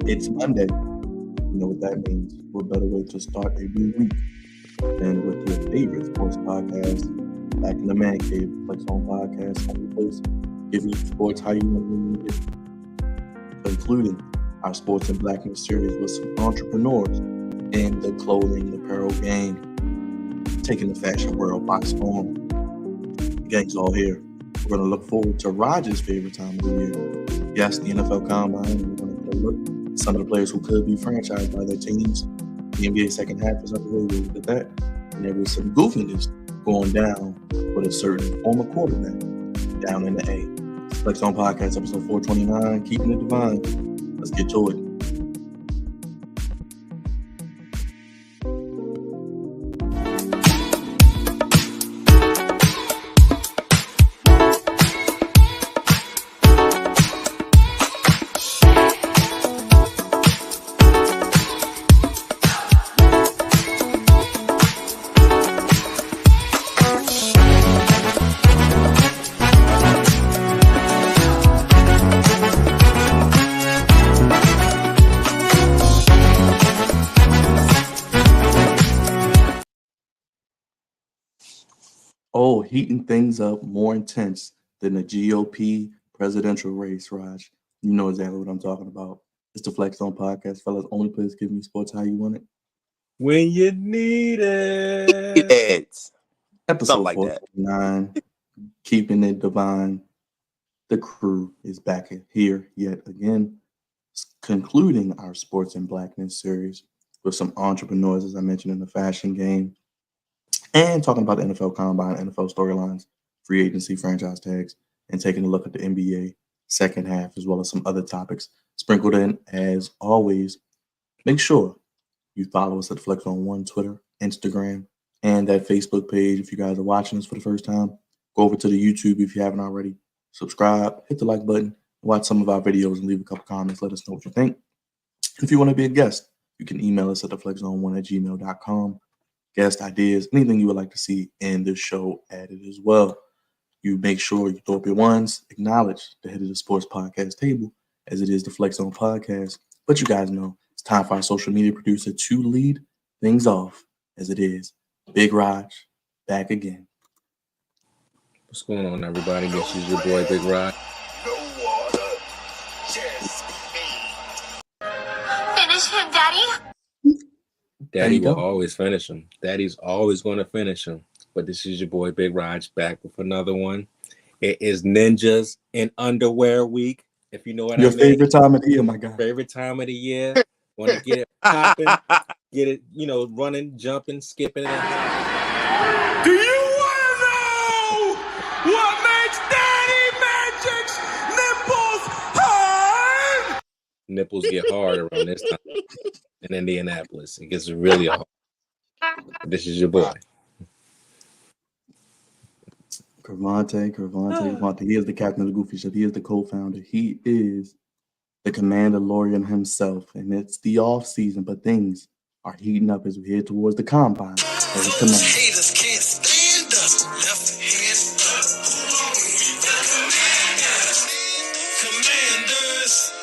It's Monday. You know what that means. What better way to start a new week than with your favorite sports podcast? Back in the man cave, Flex on Podcast, only place giving you sports how you want to need it, including our Sports and Blackness series with some entrepreneurs in the clothing apparel game, taking the fashion world by storm. The gang's all here. We're going to look forward to Roger's favorite time of the year. Yes, the NFL Combine, and we're going to get a look at some of the players who could be franchised by their teams. The NBA second half is underway. We'll look at that. And there was some goofiness going down with a certain former quarterback down in the A. Flex on Podcast, episode 429, Keeping It Divine. Let's get to it. Oh, heating things up more intense than the GOP presidential race, Raj. You know exactly what I'm talking about. It's the Flex on Podcast, fellas. Only place giving you sports how you want it. When you need it. Episode like that. 429, Keeping It Divine. The crew is back here yet again, concluding our Sports and Blackness series with some entrepreneurs, as I mentioned, in the fashion game, and talking about the NFL Combine, NFL storylines, free agency, franchise tags, and taking a look at the NBA second half, as well as some other topics sprinkled in. As always, make sure you follow us at Flex on One, Twitter, Instagram, and that Facebook page. If you guys are watching us for the first time, go over to the YouTube if you haven't already. Subscribe, hit the like button, watch some of our videos, and leave a couple comments. Let us know what you think. If you want to be a guest, you can email us at theflexzone1@gmail.com. Guest ideas, anything you would like to see in this show added as well. You make sure you throw up your ones, acknowledge the head of the sports podcast table, as it is the Flex on Podcast. But you guys know it's time for our social media producer to lead things off, as it is Big Raj back again. What's going on, everybody? This is your boy, Big Rod. Finish him, Daddy. Daddy will always finish him. Daddy's always going to finish him. But this is your boy, Big Raj, back with another one. It is Ninjas in Underwear Week, if you know what I mean. Your favorite time of the year, my guy. Favorite time of the year. Want to get it popping, get it, running, jumping, skipping. Do you want to know what makes Daddy Magic's nipples hard? Nipples get hard around this time in Indianapolis. It gets really hard. This is your boy. Cravante. He is the captain of the Goofy Ship. He is the co-founder. He is the Mandalorian himself. And it's the off season, but things are heating up as we head towards the Combine. Haters can't stand us. Left hand up. Commanders.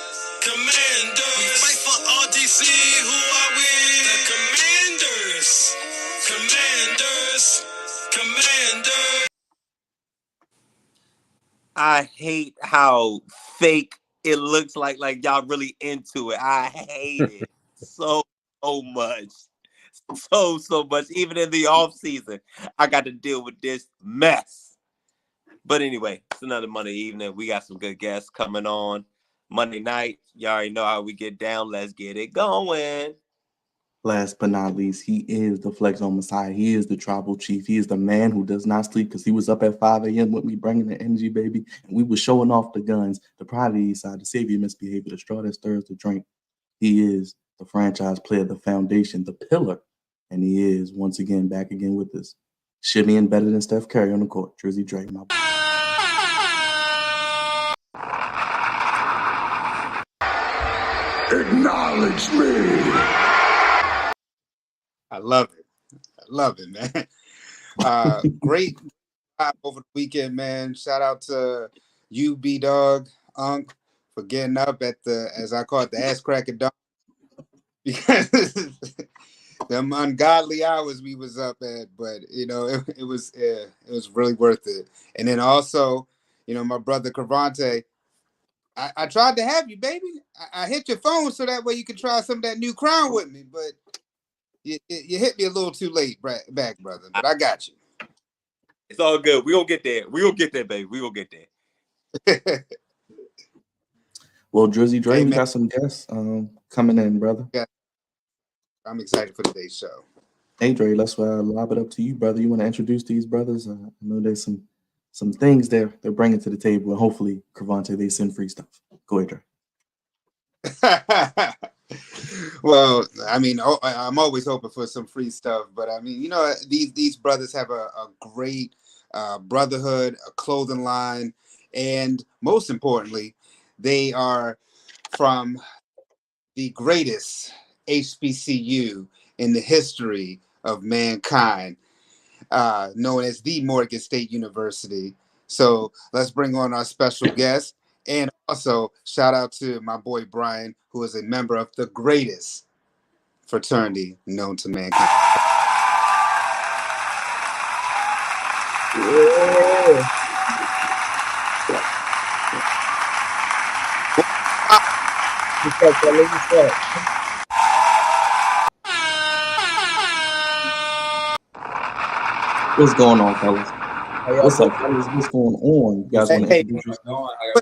We fight for RDC. Who are we? The Commanders. I hate how fake it looks like y'all really into it. I hate it so much. So much. Even in the off season, I got to deal with this mess. But anyway, it's another Monday evening. We got some good guests coming on Monday night. Y'all already know how we get down. Let's get it going. Last but not least, he is the Flex on Messiah. He is the tribal chief. He is the man who does not sleep because he was up at 5 a.m. with me bringing the energy, baby. And we were showing off the guns, the pride of the East Side, the savior misbehavior, the straw that stirs the drink. He is the franchise player, the foundation, the pillar. And he is, once again, back again with us. Shimmying better than Steph Curry on the court. Drizzy Drake, my boy. Acknowledge me. I love it, man. Great over the weekend, man. Shout out to you, B Dog, Unc, for getting up at as I call it, the ass crack of dawn, because them ungodly hours we was up at. But it was really worth it. And then also, my brother Cravante, I tried to have you, baby. I hit your phone so that way you can try some of that new crown with me, but you hit me a little too late back, brother. But I got you. It's all good. We gonna get there. We gonna get there, baby. We gonna get there. Well, Drizzy Dre, Hey, we man. got some guests coming in, brother. Yeah, I'm excited for today's show. Hey, Dre, let's lob it up to you, brother. You want to introduce these brothers? I know there's some things they're bringing to the table, and hopefully, Cravante, they send free stuff. Go ahead, Dre. Well, I mean, I'm always hoping for some free stuff, but I mean, these brothers have a great brotherhood, a clothing line, and most importantly, they are from the greatest HBCU in the history of mankind, known as the Morgan State University. So let's bring on our special guest. And also, shout out to my boy Brian, who is a member of the greatest fraternity known to mankind. Yeah. What's up, fellas? What's up? What's going on, fellas? How y'all What's doing? up, fellas? What's going on? You guys want to Hey, introduce yourself? How y'all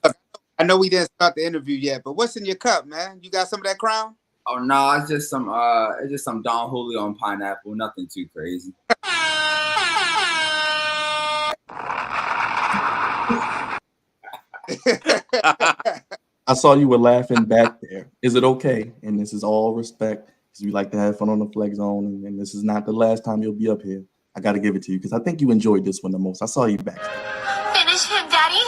doing? I know we didn't start the interview yet, but what's in your cup, man? You got some of that crown? Oh no, it's just some Don Julio and pineapple, nothing too crazy. I saw you were laughing back there. Is it okay? And this is all respect, because we like to have fun on the Flex Zone, and this is not the last time you'll be up here. I got to give it to you, because I think you enjoyed this one the most. I saw you back. Finish him, Daddy.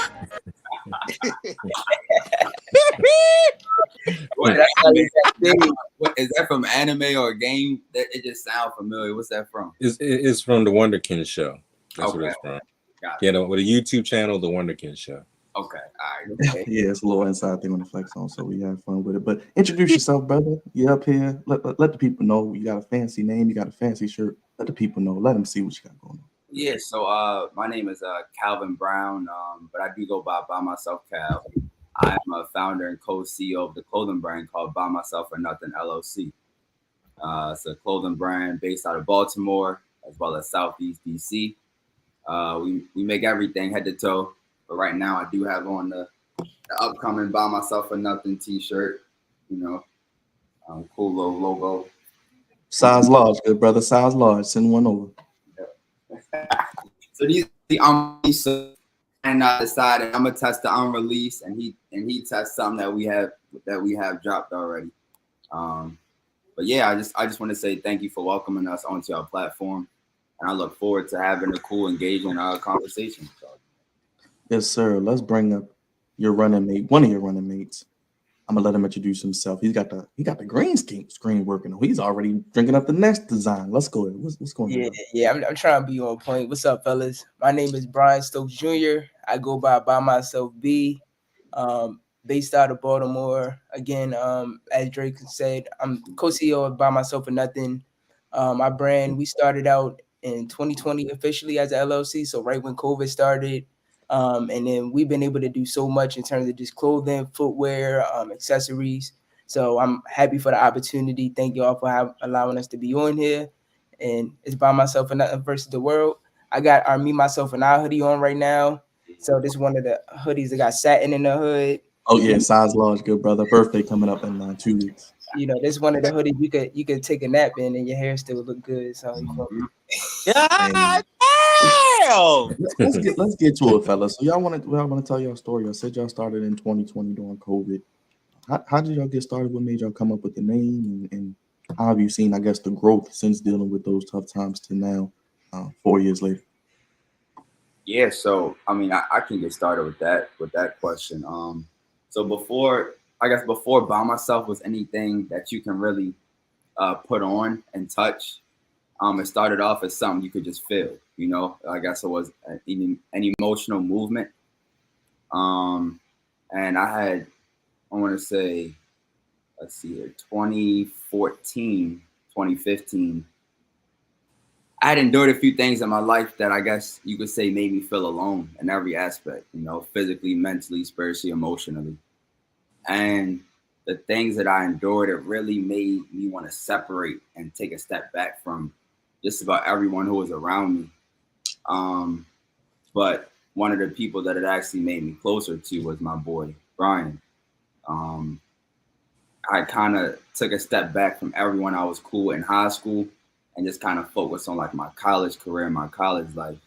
What is that from anime or a game? That it just sounds familiar. What's that from? It's from the Wonderkin show. That's Okay. what it's from. Got Yeah, with a YouTube channel, the Wonderkin show. Okay, all right. Yeah, it's a little inside thing on the Flex Zone, so we have fun with it. But introduce yourself, brother. You up here. Let the people know you got a fancy name, you got a fancy shirt. Let the people know. Let them see what you got going on. Yeah, so my name is Calvin Brown, but I do go by myself, Cal. I am a founder and co-CEO of the clothing brand called By Myself or Nothing LLC. It's a clothing brand based out of Baltimore as well as Southeast DC. We make everything head to toe, but right now I do have on the upcoming By Myself or Nothing T-shirt. Cool little logo. Size large, good brother. Size large. Send one over. So these unreleased, and I decided I'm gonna test the unreleased, and he tests something that we have dropped already. But yeah, I just want to say thank you for welcoming us onto our platform, and I look forward to having a cool, engaging conversation. Yes, sir. Let's bring up your running mate, one of your running mates. I'm gonna let him introduce himself. He got the green screen working. He's already drinking up the next design. Let's go ahead. What's going on? Yeah. I'm trying to be on point. What's up, fellas? My name is Brian Stokes Jr. I go by myself B. Based out of Baltimore. Again, as Drake said, I'm co-CEO of By Myself or Nothing. My brand, we started out in 2020 officially as an LLC. So right when COVID started. And then we've been able to do so much in terms of just clothing, footwear, accessories. So I'm happy for the opportunity. Thank you all for allowing us to be on here. And it's By Myself or Nothing versus the world. I got our Me, Myself, and I hoodie on right now. So this is one of the hoodies that got satin in the hood. Oh yeah, size large, good brother. Birthday coming up in 2 weeks. This is one of the hoodies you could take a nap in and your hair still look good. So Yeah. Let's get to it, fellas. So y'all want to tell y'all story. Y'all said y'all started in 2020 during COVID. How did y'all get started? What made y'all come up with the name, and how have you seen, I guess, the growth since dealing with those tough times to now, 4 years later? Yeah, so I mean, I can get started with that question. So before By Myself was anything that you can really put on and touch, it started off as something you could just feel. I guess it was an emotional movement. And And I want to say, let's see here, 2014, 2015. I had endured a few things in my life that I guess you could say made me feel alone in every aspect, physically, mentally, spiritually, emotionally. And the things that I endured, it really made me want to separate and take a step back from just about everyone who was around me. Um, but one of the people that it actually made me closer to was my boy, Brian. Um, I kind of took a step back from everyone I was cool with in high school and just kind of focused on like my college career and my college life.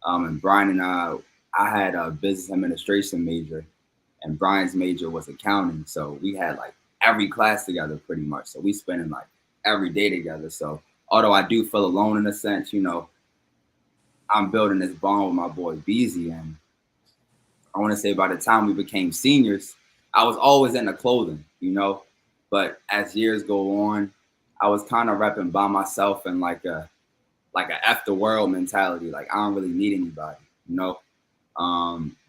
And Brian and I had a business administration major, and Brian's major was accounting. So we had like every class together pretty much. So we spending like every day together. So although I do feel alone in a sense, I'm building this bond with my boy Beezy. And I want to say by the time we became seniors, I was always into clothing. But as years go on, I was kind of repping by myself and like a F the world mentality. Like I don't really need anybody.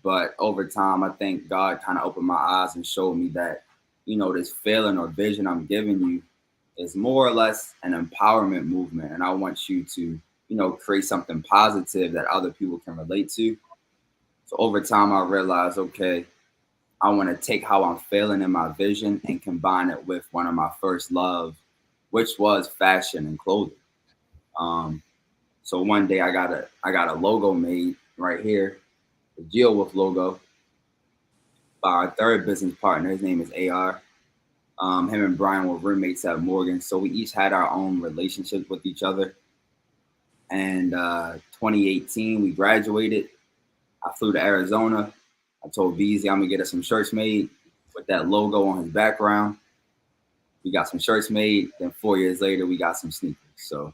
But over time, I think God kind of opened my eyes and showed me that, this feeling or vision I'm giving you is more or less an empowerment movement. And I want you to, create something positive that other people can relate to. So over time, I realized, okay, I want to take how I'm feeling in my vision and combine it with one of my first love, which was fashion and clothing. Um, so one day I got a logo made right here, the GeoWolf logo by our third business partner. His name is AR. Him and Brian were roommates at Morgan, so we each had our own relationships with each other. And 2018, we graduated. I flew to Arizona. I told Beezy I'm gonna get us some shirts made with that logo on his background. We got some shirts made. Then 4 years later, we got some sneakers. So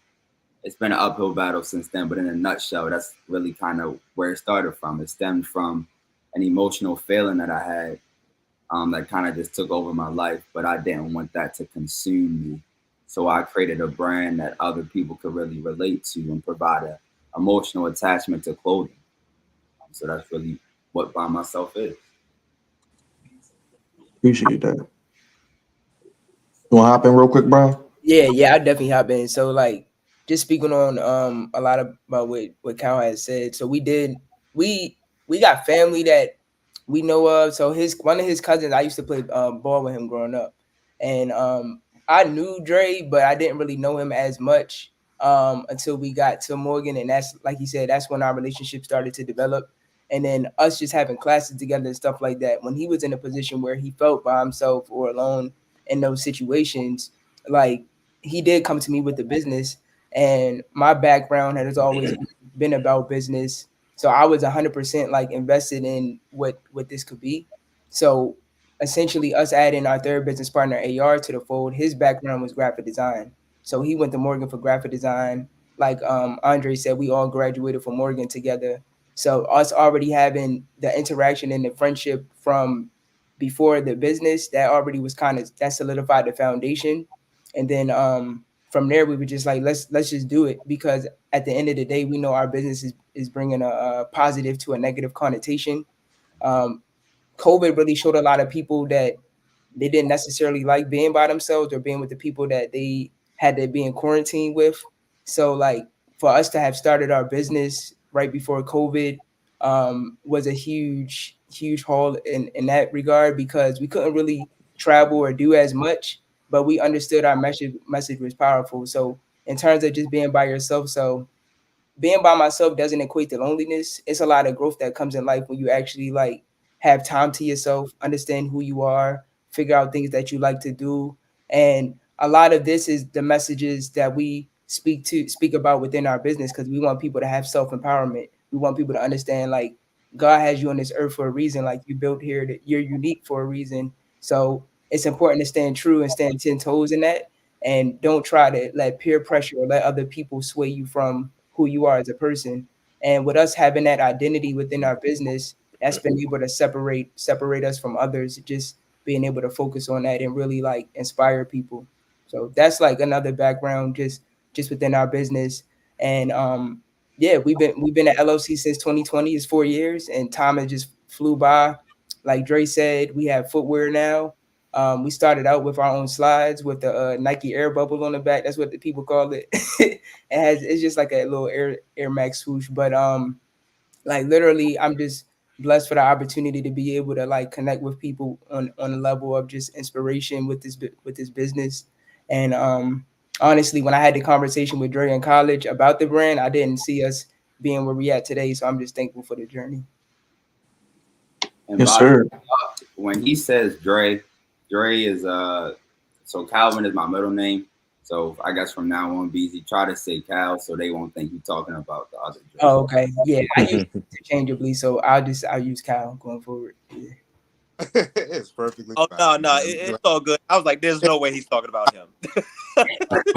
it's been an uphill battle since then. But in a nutshell, that's really kind of where it started from. It stemmed from an emotional feeling that I had that kind of just took over my life, but I didn't want that to consume me. So I created a brand that other people could really relate to and provide an emotional attachment to clothing. So that's really what By Myself is. Appreciate that. You want to hop in real quick, Brian? Yeah, I definitely hop in. So like just speaking on a lot about what Cal has said. So we we got family that we know of. So his one of his cousins, I used to play ball with him growing up. And I knew Dre, but I didn't really know him as much until we got to Morgan. And that's like he said, that's when our relationship started to develop. And then us just having classes together and stuff like that. When he was in a position where he felt by himself or alone in those situations, like he did come to me with the business, and my background has always been about business. So I was 100% like invested in what this could be. So essentially, us adding our third business partner AR to the fold, his background was graphic design. So he went to Morgan for graphic design. Like Andre said, we all graduated from Morgan together. So us already having the interaction and the friendship from before the business, that already was kind of that solidified the foundation. And then from there we were just like let's just do it, because at the end of the day we know our business is bringing a positive to a negative connotation. um, COVID really showed a lot of people that they didn't necessarily like being by themselves or being with the people that they had to be in quarantine with. So like for us to have started our business right before COVID was a huge haul in that regard, because we couldn't really travel or do as much, but we understood our message was powerful. So in terms of just being by yourself, so being by myself doesn't equate to loneliness. It's a lot of growth that comes in life when you actually like have time to yourself, understand who you are, figure out things that you like to do. And a lot of this is the messages that we speak about within our business, because we want people to have self-empowerment. We want people to understand like God has you on this earth for a reason, like you built here, that you're unique for a reason. So it's important to stand true and stand 10 toes in that, and don't try to let peer pressure or let other people sway you from who you are as a person. And with us having that identity within our business, that's been able to separate us from others, just being able to focus on that and really like inspire people. So that's like another background just within our business. And yeah, we've been at LOC since 2020. It's 4 years, and time has just flew by. like Dre said, we have footwear now. We started out with our own slides with the Nike Air Bubble on the back. That's what the people call it. It's just like a little Air Max swoosh. But like literally, I'm just blessed for the opportunity to be able to like connect with people on a level of just inspiration with this business. And honestly, when I had the conversation with Dre in college about the brand, I didn't see us being where we at today. So I'm just thankful for the journey. And Yes, by sir. when he says Dre is so Calvin is my middle name. So I guess from now on, BZ try to say Cal so they won't think you're talking about the other Dre. Oh, okay. Yeah, I use it interchangeably, so I'll use Cal going forward. Yeah. It's perfectly Oh fine. no, it's all good. I was like, there's no way he's talking about him. But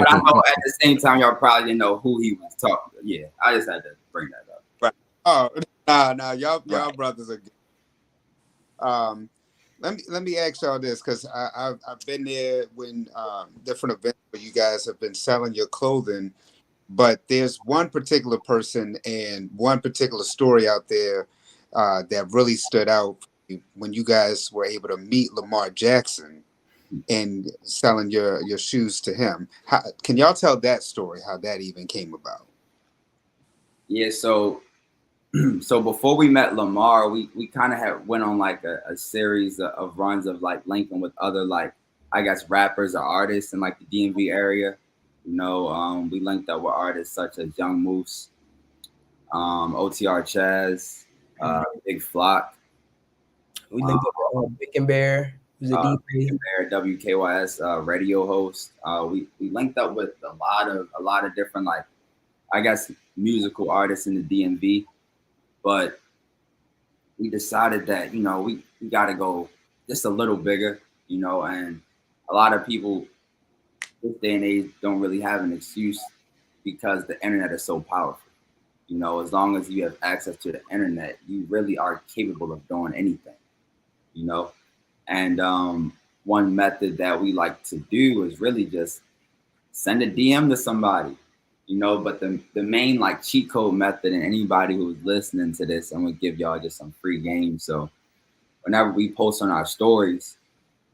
I know at the same time y'all probably didn't know who he was talking. Yeah, I just had to bring that up. Oh, nah, y'all brothers are good. Let me ask y'all this, because I've been there when different events where you guys have been selling your clothing, but there's one particular person and one particular story out there that really stood out when you guys were able to meet Lamar Jackson and selling your shoes to him. Can y'all tell that story? How that even came about? Yeah, so before we met Lamar, we kind of had went on like a series of runs of like linking with other like I guess rappers or artists in like the DMV area. You know, we linked up with artists such as Young Moose, OTR Chaz, Big Flock. We linked up with Big and Bear, who's a DJ. Bear, WKYS radio host. We linked up with a lot of different like I guess musical artists in the DMV, but we decided that we got to go just a little bigger, and a lot of people this day and age don't really have an excuse because the internet is so powerful. As long as you have access to the internet, you really are capable of doing anything. And one method that we like to do is really just send a DM to somebody. But the main like cheat code method, and anybody who's listening to this, I'm gonna give y'all just some free game. So whenever we post on our stories,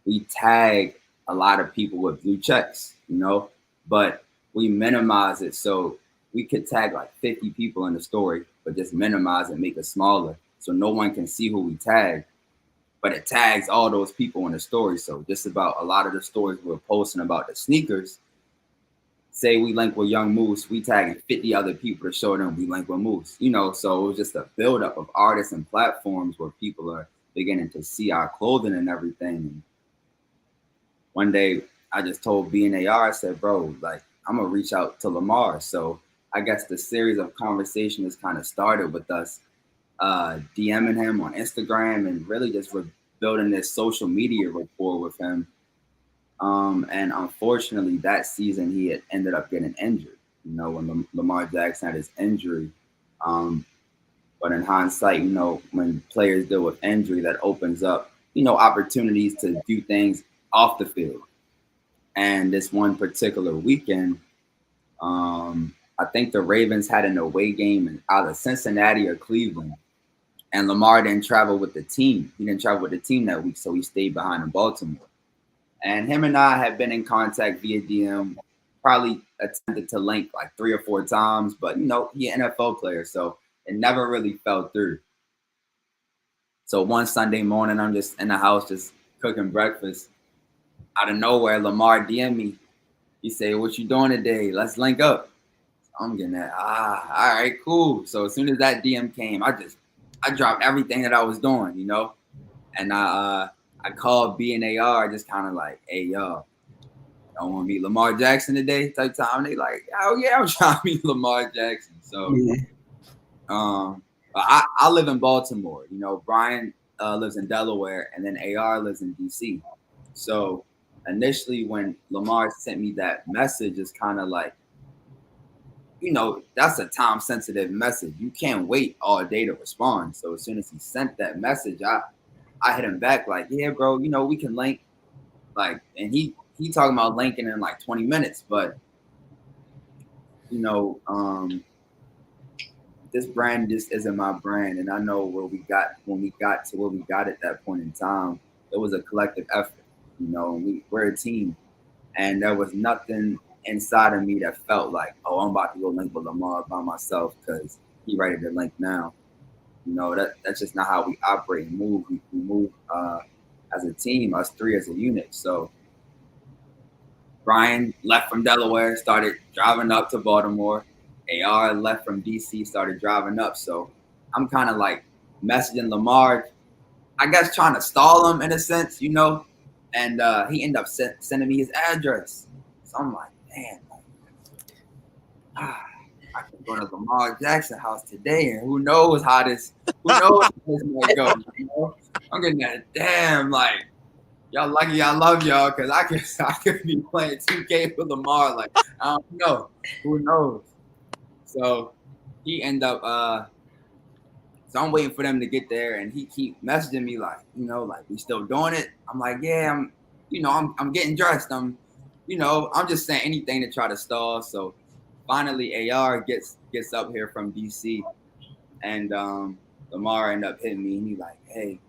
we tag a lot of people with blue checks, but we minimize it. So we could tag like 50 people in the story, but just minimize it, make it smaller so no one can see who we tag, but it tags all those people in the story. So just about a lot of the stories we're posting about the sneakers, say we link with Young Moose, we tagging 50 other people to show them we link with Moose, so it was just a buildup of artists and platforms where people are beginning to see our clothing and everything. And one day I just told BNAR, I said, bro, like I'm gonna reach out to Lamar. So I guess the series of conversations kind of started with us DMing him on Instagram and really just building this social media rapport with him. And unfortunately, that season he had ended up getting injured. When Lamar Jackson had his injury. But in hindsight, when players deal with injury, that opens up, opportunities to do things off the field. And this one particular weekend, I think the Ravens had an away game in either Cincinnati or Cleveland. And Lamar didn't travel with the team. He didn't travel with the team that week, so he stayed behind in Baltimore. And him and I have been in contact via DM, probably attempted to link like 3 or 4 times, but he an NFL player, so it never really fell through. So one Sunday morning, I'm just in the house, just cooking breakfast. Out of nowhere, Lamar DM me. He say, "What you doing today? Let's link up." I'm getting that. All right, cool. So as soon as that DM came, I dropped everything that I was doing, and I called BNAR, just kind of like, "Hey, y'all, don't want to meet Lamar Jackson today?" type time. They like, "Oh yeah, I'm trying to meet Lamar Jackson." So, I live in Baltimore. Brian lives in Delaware, and then AR lives in DC. So initially, when Lamar sent me that message, it's kind of like, that's a time sensitive message. You can't wait all day to respond. So as soon as he sent that message, I hit him back like, "Yeah, bro, we can link." Like, and he talking about linking in like 20 minutes, but this brand just isn't my brand. And I know where we got when we got to where we got at that point in time, it was a collective effort. You know, we're a team, and there was nothing inside of me that felt like, oh, I'm about to go link with Lamar by myself because he ready to link now. You know, that's just not how we operate and move. We move as a team, us three as a unit. So Brian left from Delaware, started driving up to Baltimore. AR left from DC, started driving up. So I'm kind of like messaging Lamar, I guess trying to stall him in a sense, you know. And he ended up sending me his address. So I'm like, man, I can go to Lamar Jackson house today, and who knows how this might go. You know? I'm getting that damn like y'all lucky I love y'all because I could be playing 2K with Lamar. Like, I don't know. Who knows? So he end up so I'm waiting for them to get there and he keep messaging me like, you know, like we still doing it. I'm like, yeah, I'm getting dressed. I'm just saying anything to try to stall. So finally AR gets up here from DC and Lamar ended up hitting me and he like, hey,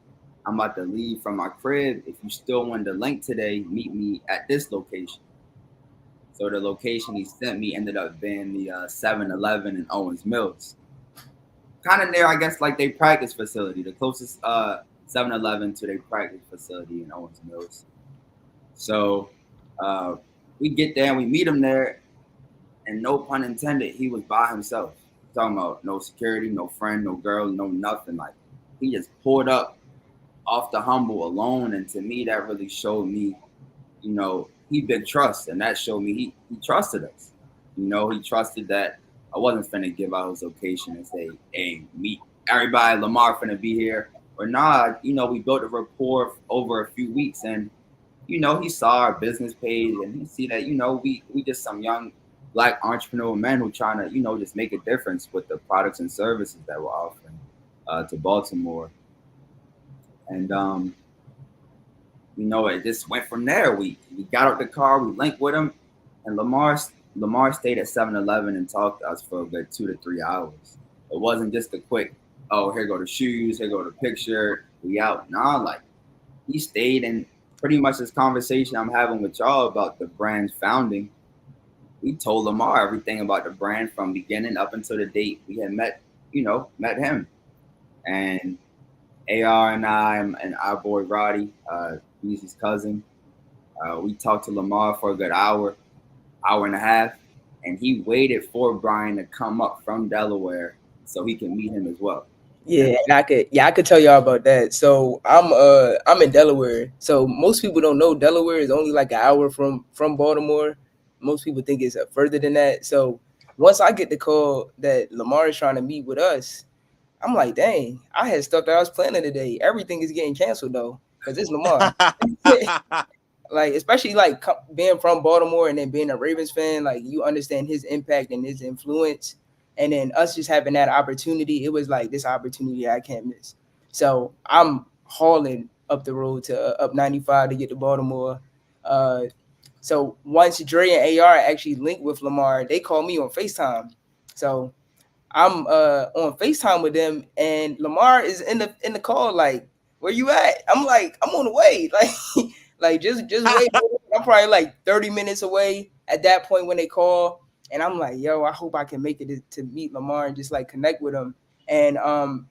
I'm about to leave from my crib. If you still want to link today, meet me at this location. So the location he sent me ended up being the 7-Eleven in Owens Mills. Kind of near, I guess, like their practice facility, the closest 7-Eleven to their practice facility in Owens Mills. So we get there and we meet him there, and no pun intended, he was by himself. Talking about no security, no friend, no girl, no nothing. Like he just pulled up off the humble alone, and to me that really showed me, you know, he big trust, and that showed me he trusted us. You know, he trusted that I wasn't finna give out his location and say, hey, meet everybody, Lamar finna be here. Or nah, you know, we built a rapport over a few weeks, and you know, he saw our business page and he see that, you know, we just some young black entrepreneurial men who trying to, you know, just make a difference with the products and services that we're offering to Baltimore. And you know, it just went from there. We got out the car, we linked with him, and Lamar stayed at 7-Eleven and talked to us for a good 2 to 3 hours. It wasn't just a quick, oh, here go the shoes, here go the picture, we out. Nah, like he stayed, and pretty much this conversation I'm having with y'all about the brand's founding, we told Lamar everything about the brand from beginning up until the date we had met him. And AR and I and our boy Roddy, he's his cousin. We talked to Lamar for a good hour and a half, and he waited for Brian to come up from Delaware so he can meet him as well. Yeah, and I could tell y'all about that. So I'm in Delaware. So most people don't know Delaware is only like an hour from Baltimore. Most people think it's further than that. So once I get the call that Lamar is trying to meet with us, I'm like, dang, I had stuff that I was planning today. Everything is getting canceled though, because it's Lamar. Like, especially like being from Baltimore and then being a Ravens fan, like you understand his impact and his influence. And then us just having that opportunity, it was like this opportunity I can't miss. So I'm hauling up the road to up 95 to get to Baltimore. So once Dre and AR actually linked with Lamar, they called me on FaceTime. So I'm on FaceTime with them, and Lamar is in the call like, where you at? I'm like, I'm on the way. Like like just wait. I'm probably like 30 minutes away at that point when they call. And I'm like, yo, I hope I can make it to meet Lamar and just like connect with him. And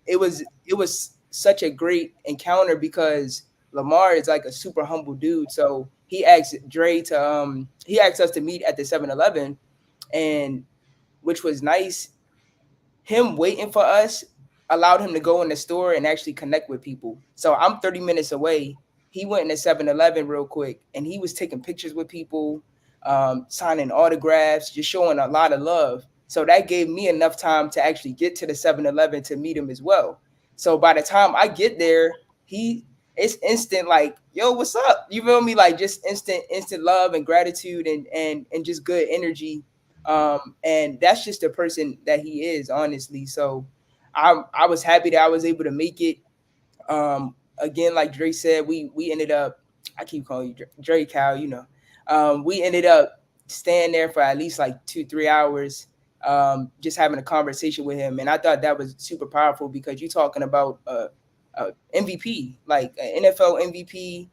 it was such a great encounter because Lamar is like a super humble dude. So he asked Dre to he asked us to meet at the 7-Eleven, and which was nice. Him waiting for us allowed him to go in the store and actually connect with people. So I'm 30 minutes away. He went in the 7-Eleven real quick and he was taking pictures with people, signing autographs, just showing a lot of love. So that gave me enough time to actually get to the 7-Eleven to meet him as well. So by the time I get there, it's instant like, yo, what's up? You feel me? Like just instant love and gratitude and just good energy. And that's just the person that he is, honestly. So I was happy that I was able to make it. Again, like Dre said, we ended up, I keep calling you Dre Cal, we ended up staying there for at least like 2-3 hours. just having a conversation with him. And I thought that was super powerful because you're talking about MVP, like an NFL MVP,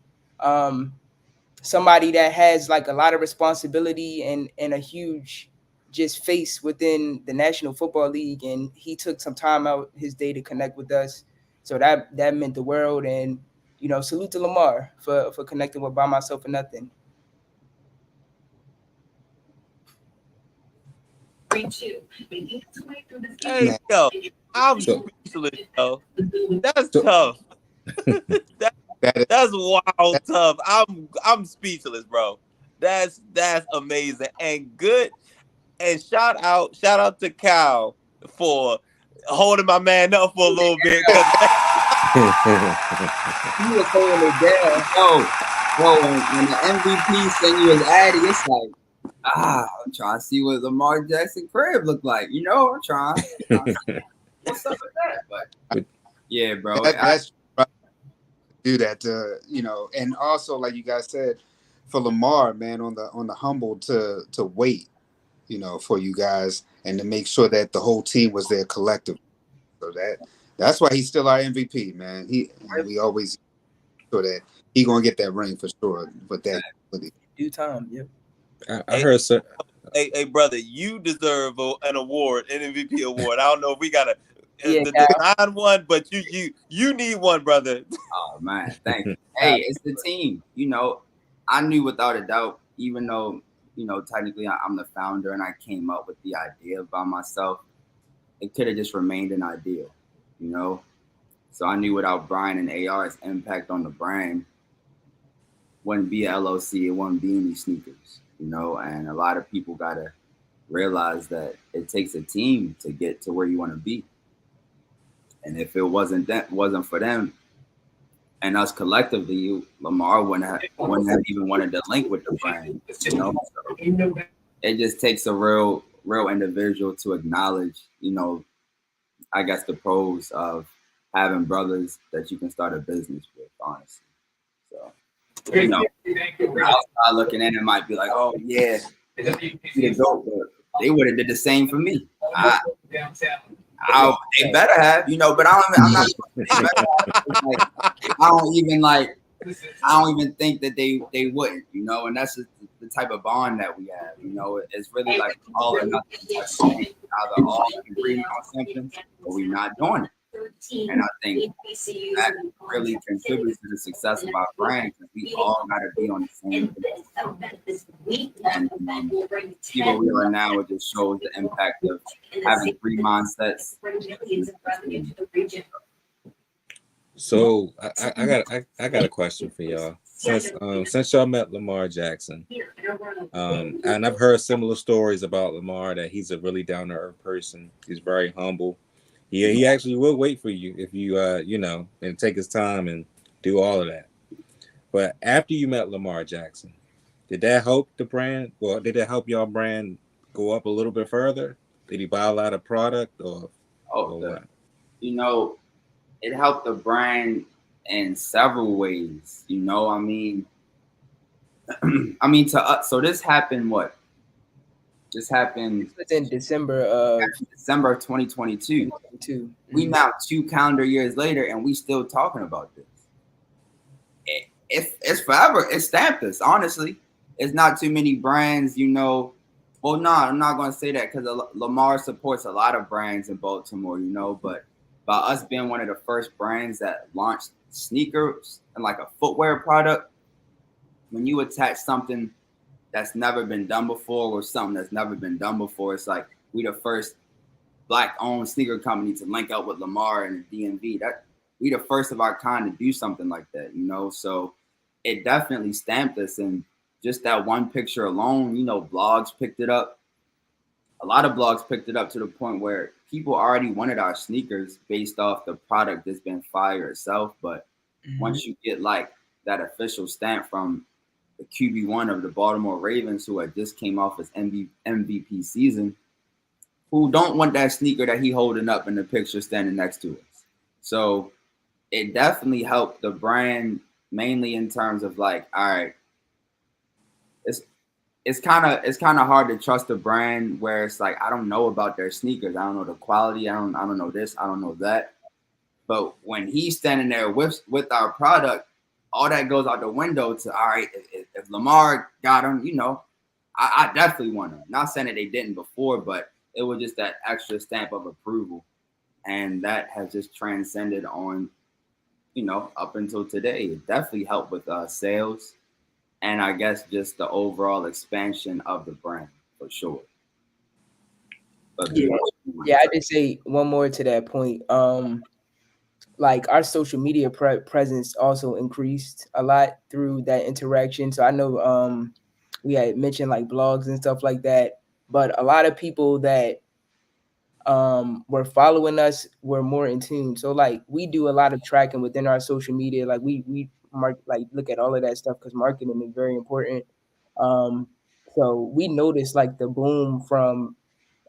somebody that has like a lot of responsibility and a huge just face within the National Football League. And he took some time out his day to connect with us. So that meant the world. And, you know, salute to Lamar for connecting with By Myself or Nothing. Hey, yo, I'm So- speechless, yo. That's So- tough. That is, That's wild tough. I'm speechless, bro. That's amazing and good. And shout out to Cal for holding my man up for a little bit. Cause He was holding it down. Yo, when the MVP send you his addy, it's like, I'm trying to see what Lamar Jackson crib look like. You know, I'm trying to see what's up with that. But yeah, bro. that's right. Do that, you know, and also like you guys said, for Lamar, man, on the humble to wait, you know, for you guys and to make sure that the whole team was there collective. So that's why he's still our MVP, man. We always sure that he gonna get that ring for sure. But that Due time, yep. I heard sir. hey, brother, you deserve an award, an MVP award. I don't know if we gotta Yeah, design one, but you need one, brother. Oh man, thank you. Hey, it's the team. You know, I knew without a doubt, even though, you know, technically I'm the founder and I came up with the idea by myself, it could have just remained an idea, you know. So I knew without Brian and AR's impact on the brand, wouldn't be a LOC, it wouldn't be any sneakers, you know. And a lot of people gotta realize that it takes a team to get to where you want to be. And if it wasn't for them and us collectively, Lamar wouldn't have even wanted to link with the brand. You know, so it just takes a real individual to acknowledge, you know, I guess the pros of having brothers that you can start a business with, honestly. So, you know, outside looking in, it might be like, oh yeah, they would have did the same for me. They better have, you know, but I'm not. Like, I don't even think that they wouldn't, you know, and that's just the type of bond that we have, you know. It's really like all or nothing. Either all agreeing on something or we're not doing it. And I think that really contributes to the success of our brand because we all got to be on the same page. And see where we are now, it just shows the impact of having three mindsets. So I got a question for y'all. Since y'all met Lamar Jackson, and I've heard similar stories about Lamar that he's a really down to earth person. He's very humble. He actually will wait for you if you you know, and take his time and do all of that. But after you met Lamar Jackson, did that help the brand? Well, did it help y'all brand go up a little bit further? Did he buy a lot of product or what? You know, it helped the brand in several ways. You know, I mean to us. So this happened what? This happened in December of 2022. We now 2 calendar years later, and we still talking about this. It's forever. It stamped us. Honestly, it's not too many brands, you know. Well, no, I'm not going to say that because Lamar supports a lot of brands in Baltimore, you know. But by us being one of the first brands that launched sneakers and like a footwear product, when you attach something that's never been done before or something that's never been done before, it's like we the first Black-owned sneaker company to link up with Lamar and the DMV. That we the first of our kind to do something like that, you know. So it definitely stamped us, and just that one picture alone, you know, blogs picked it up. A lot of blogs picked it up to the point where people already wanted our sneakers based off the product that's been fire itself. But once you get like that official stamp from the QB1 of the Baltimore Ravens, who had just came off his MVP season, who don't want that sneaker that he holding up in the picture standing next to us. So it definitely helped the brand, mainly in terms of like, all right, it's kind of hard to trust a brand where it's like I don't know about their sneakers. I don't know the quality. I don't know this. I don't know that. But when he's standing there with our product, all that goes out the window to all right. If Lamar got him, I definitely want him. Not saying that they didn't before, but it was just that extra stamp of approval, and that has just transcended on up until today. It definitely helped with sales, and I guess just the overall expansion of the brand for sure. But Yeah, yeah. I just say one more to that point. Like our social media presence also increased a lot through that interaction. So I know we had mentioned like blogs and stuff like that, but a lot of people that were following us were more in tune. So like we do a lot of tracking within our social media. Like we like look at all of that stuff because marketing is very important. Um, so we noticed like the boom from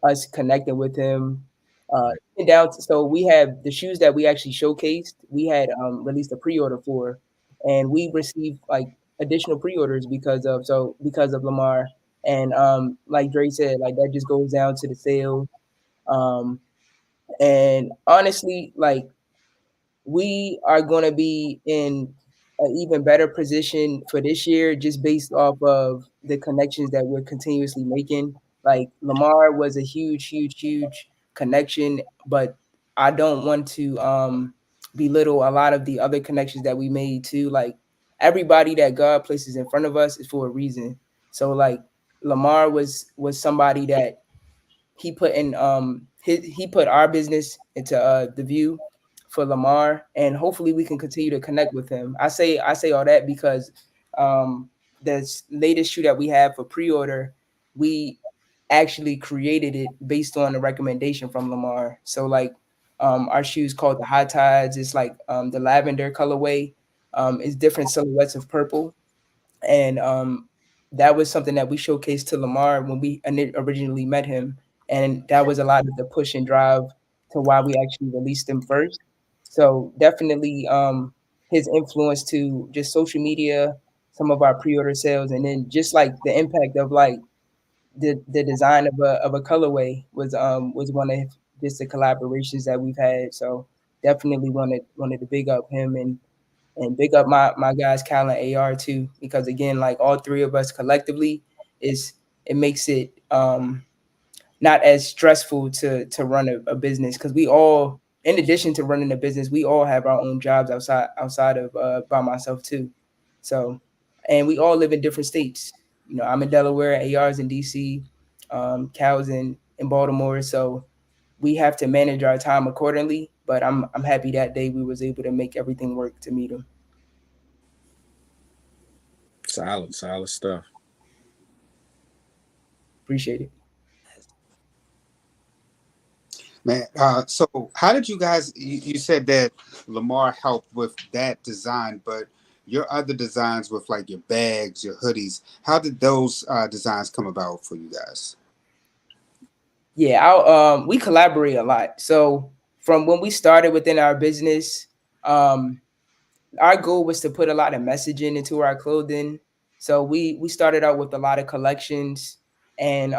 us connecting with him. And down to, so we have the shoes that we actually showcased. We had released a pre-order for, and we received like additional pre-orders because of Lamar. And like Dre said, like that just goes down to the sales. Um, and honestly, like we are going to be in an even better position for this year just based off of the connections that we're continuously making. Like Lamar was a huge connection, but I don't want to belittle a lot of the other connections that we made too. Like everybody that God places in front of us is for a reason. So like Lamar was somebody that he put our business into the view for Lamar, and hopefully we can continue to connect with him. I say all that because the latest shoe that we have for pre-order, we actually created it based on a recommendation from Lamar. So like our shoes called the High Tides. It's like the lavender colorway. It's different silhouettes of purple, and that was something that we showcased to Lamar when we originally met him, and that was a lot of the push and drive to why we actually released him first. So definitely, his influence to just social media, some of our pre-order sales, and then just like the impact of like the design of a colorway was one of just the collaborations that we've had. So definitely wanted to big up him and big up my guys Cal and AR too, because again, like all three of us collectively, is it makes it not as stressful to run a business because we all, in addition to running a business, we all have our own jobs outside of by myself too. So, and we all live in different states. You know, I'm in Delaware, AR's in DC, Cal's in Baltimore. So we have to manage our time accordingly. But I'm happy that day we was able to make everything work to meet him. Solid stuff. Appreciate it. Man, so how did you guys? You said that Lamar helped with that design, but your other designs with like your bags, your hoodies, how did those designs come about for you guys? Yeah, we collaborate a lot. So from when we started within our business, um, our goal was to put a lot of messaging into our clothing. So we started out with a lot of collections, and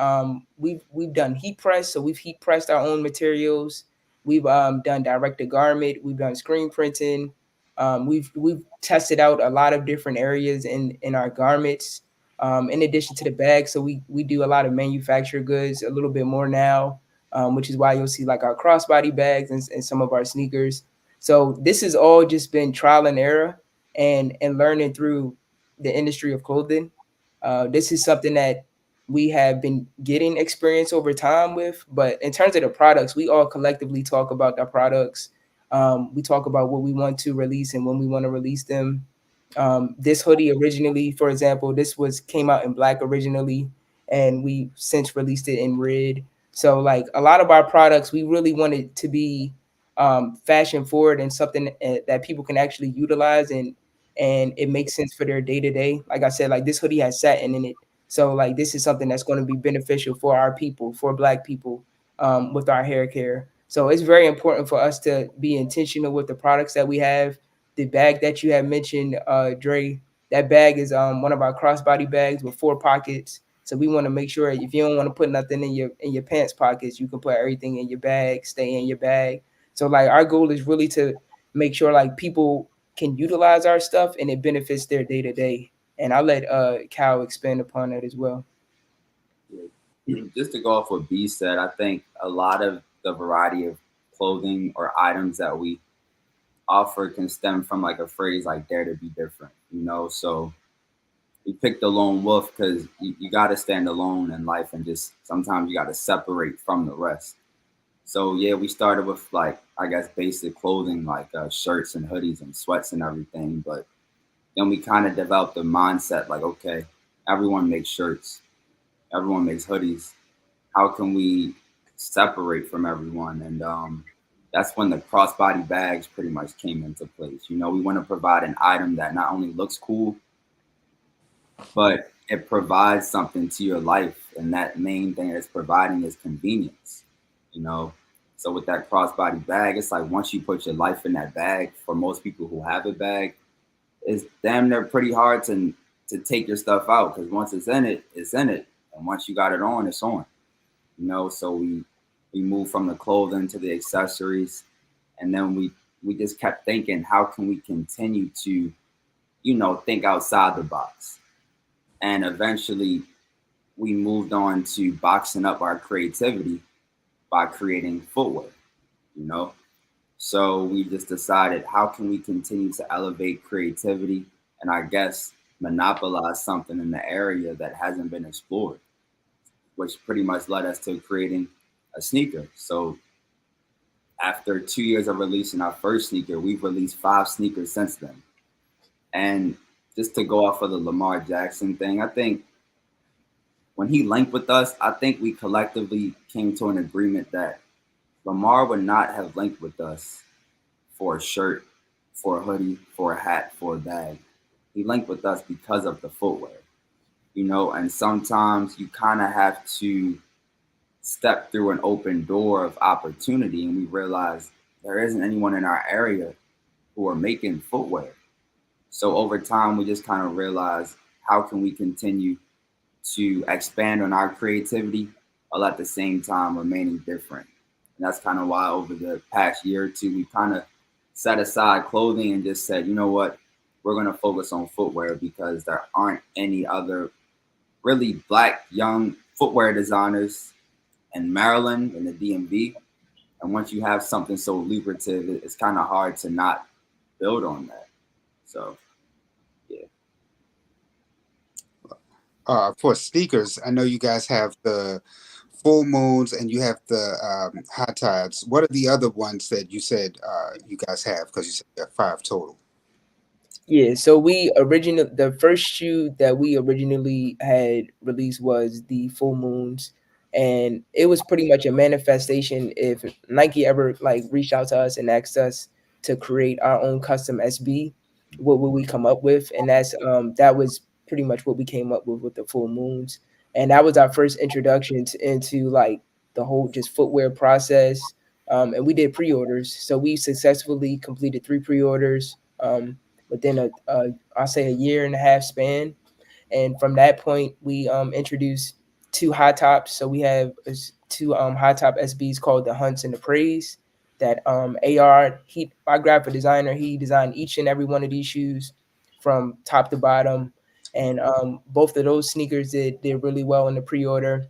we've done heat press. So we've heat pressed our own materials. We've done direct to garment. We've done screen printing. We've tested out a lot of different areas in our garments. In addition to the bags, so we do a lot of manufactured goods a little bit more now, which is why you'll see like our crossbody bags and some of our sneakers. So this has all just been trial and error and learning through the industry of clothing. This is something that we have been getting experience over time with. But in terms of the products, we all collectively talk about the products. We talk about what we want to release and when we want to release them. This hoodie originally, for example, this was came out in black originally, and we since released it in red. So like a lot of our products, we really wanted to be fashion forward and something that people can actually utilize and it makes sense for their day to day. Like I said, like this hoodie has satin in it, so like this is something that's going to be beneficial for our people, for Black people, with our hair care. So it's very important for us to be intentional with the products that we have. The bag that you have mentioned, Dre, that bag is one of our crossbody bags with 4 pockets. So we want to make sure if you don't want to put nothing in your pants pockets, you can put everything in your bag, stay in your bag. So like our goal is really to make sure like people can utilize our stuff and it benefits their day to day. And I'll let Cal expand upon that as well. Just to go off what B said, I think a lot of the variety of clothing or items that we offer can stem from like a phrase like "dare to be different." So we picked the lone wolf because you got to stand alone in life, and just sometimes you got to separate from the rest. So yeah, we started with like, I guess, basic clothing like shirts and hoodies and sweats and everything, but then we kind of developed a mindset like, okay, everyone makes shirts, everyone makes hoodies. How can we separate from everyone? And that's when the crossbody bags pretty much came into place. We want to provide an item that not only looks cool, but it provides something to your life. And that main thing it's providing is convenience, you know. So with that crossbody bag, it's like once you put your life in that bag, for most people who have a bag, it's damn near pretty hard to take your stuff out, because once it's in it, it's in it. And once you got it on, it's on. So we moved from the clothing to the accessories, and then we just kept thinking, how can we continue to, think outside the box? And eventually we moved on to boxing up our creativity by creating footwear, you know? So we just decided, how can we continue to elevate creativity and, I guess, monopolize something in the area that hasn't been explored, which pretty much led us to creating a sneaker. So after 2 years of releasing our first sneaker, we've released 5 sneakers since then. And just to go off of the Lamar Jackson thing, I think when he linked with us, I think we collectively came to an agreement that Lamar would not have linked with us for a shirt, for a hoodie, for a hat, for a bag. He linked with us because of the footwear, and sometimes you kind of have to step through an open door of opportunity. And we realized there isn't anyone in our area who are making footwear. So over time, we just kind of realized, how can we continue to expand on our creativity while at the same time remaining different? And that's kind of why over the past year or two, we kind of set aside clothing and just said, you know what, we're going to focus on footwear, because there aren't any other really Black young footwear designers in Maryland and the DMV. And once you have something so lucrative, it's kind of hard to not build on that. So, yeah. For sneakers, I know you guys have the full moons and you have the high tides. What are the other ones that you said you guys have? Because you said you have 5 total. Yeah, so the first shoe that we originally had released was the full moons, and it was pretty much a manifestation. If Nike ever like reached out to us and asked us to create our own custom SB, what would we come up with? And that was pretty much what we came up with the full moons, and that was our first introduction into like the whole just footwear process. And we did pre-orders, so we successfully completed 3 pre-orders. Within I'll say a year and a half span. And from that point, we introduced 2 high tops. So we have 2 high top SBs called the Hunts and the Praise. That AR, our graphic designer, he designed each and every one of these shoes from top to bottom. And both of those sneakers did really well in the pre-order.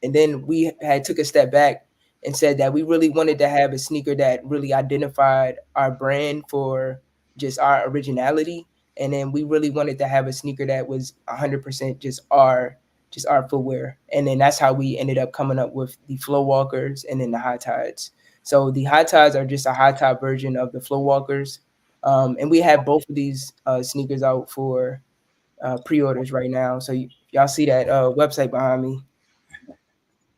And then we had took a step back and said that we really wanted to have a sneaker that really identified our brand for just our originality. And then we really wanted to have a sneaker that was 100% just our footwear. And then that's how we ended up coming up with the Flow Walkers and then the High Tides. So the High Tides are just a high top version of the Flow Walkers. And we have both of these sneakers out for pre-orders right now. So y'all see that website behind me.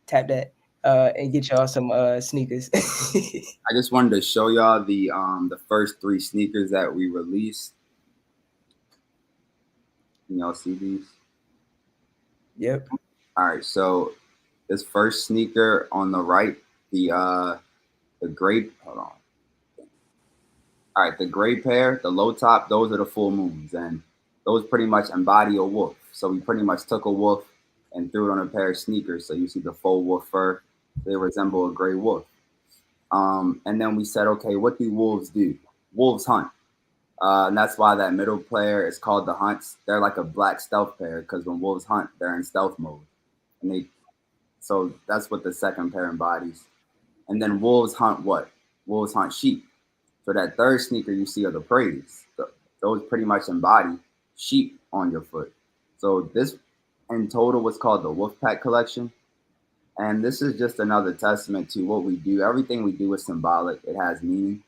Tap that and get y'all some sneakers. I just wanted to show y'all the first 3 sneakers that we released. Can y'all see these? Yep. All right, so this first sneaker on the right, the gray, hold on. All right, the gray pair, the low top, those are the full moons, and those pretty much embody a wolf. So we pretty much took a wolf and threw it on a pair of sneakers. So you see the faux wolf fur. They resemble a gray wolf. And then we said, okay, what do wolves do? Wolves hunt. And that's why that middle player is called the Hunts. They're like a black stealth pair because when wolves hunt, they're in stealth mode. So that's what the second pair embodies. And then wolves hunt what? Wolves hunt sheep. So that third sneaker you see are the praise. Those pretty much embody sheep on your foot. So this in total was called the Wolfpack collection. And this is just another testament to what we do. Everything we do is symbolic. It has meaning.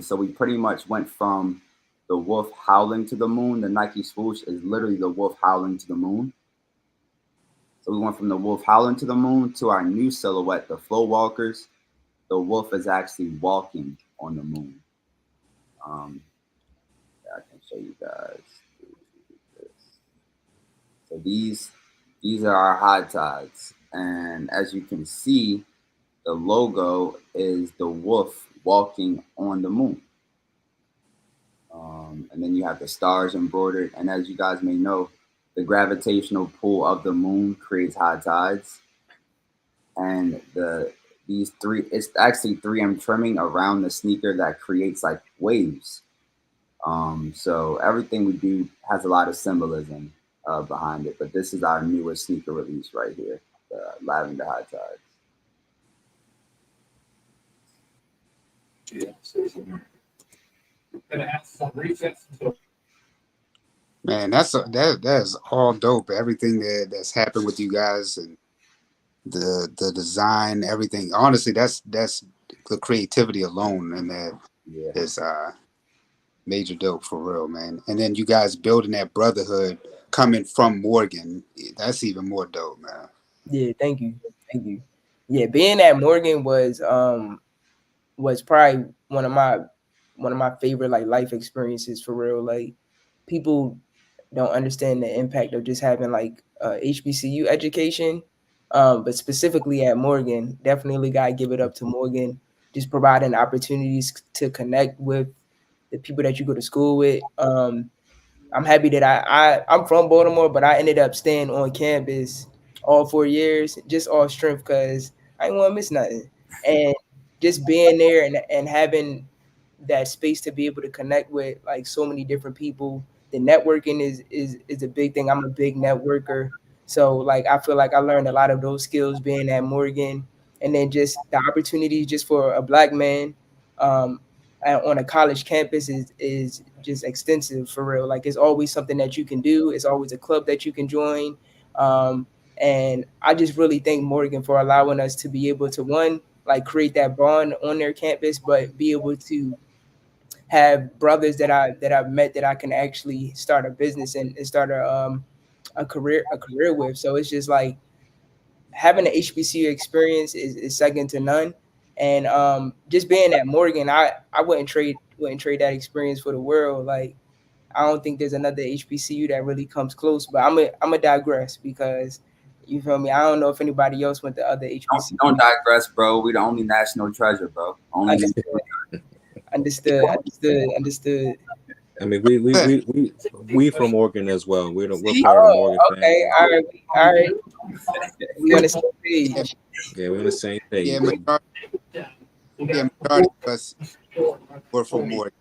So we pretty much went from the wolf howling to the moon. The Nike swoosh is literally the wolf howling to the moon. So we went from the wolf howling to the moon to our new silhouette, the Flow Walkers. The wolf is actually walking on the moon. I can show you guys. So these are our high tides. And as you can see, the logo is the wolf walking on the moon. And then you have the stars embroidered. And as you guys may know, the gravitational pull of the moon creates high tides. And it's actually 3M trimming around the sneaker that creates like waves. So everything we do has a lot of symbolism behind it. But this is our newest sneaker release right here, the Lavender High Tides. Man, that's all dope. Everything that's happened with you guys and the design, everything. Honestly, that's the creativity alone, and that is major dope for real, man. And then you guys building that brotherhood coming from Morgan, that's even more dope, man. Yeah, thank you. Yeah, being at Morgan was probably one of my favorite like life experiences for real. Like people don't understand the impact of just having like HBCU education, but specifically at Morgan, definitely gotta give it up to Morgan. Just providing opportunities to connect with the people that you go to school with. I'm happy that I'm from Baltimore, but I ended up staying on campus all 4 years, just all strength because I didn't want to miss nothing. And just being there and having that space to be able to connect with like so many different people. The networking is a big thing. I'm a big networker. So like I feel like I learned a lot of those skills being at Morgan, and then just the opportunities just for a black man um, on a college campus is just extensive for real. Like it's always something that you can do. It's always a club that you can join. Um, and I just really thank Morgan for allowing us to be able to one like create that bond on their campus, but be able to have brothers that I've met that I can actually start a business and start a career with. So it's just like having an HBCU experience is second to none. And just being at Morgan, I wouldn't trade that experience for the world. Like I don't think there's another HBCU that really comes close. But I'm a digress because you feel me. I don't know if anybody else went to other HBCU. Don't digress, bro. We the only national treasure, bro. Only. Understood. I mean, we from Oregon as well. We're part of the Oh, Morgan okay. family. All right. We on the same page. Yeah, we're on the same page. Yeah, majority of us were from Morgan.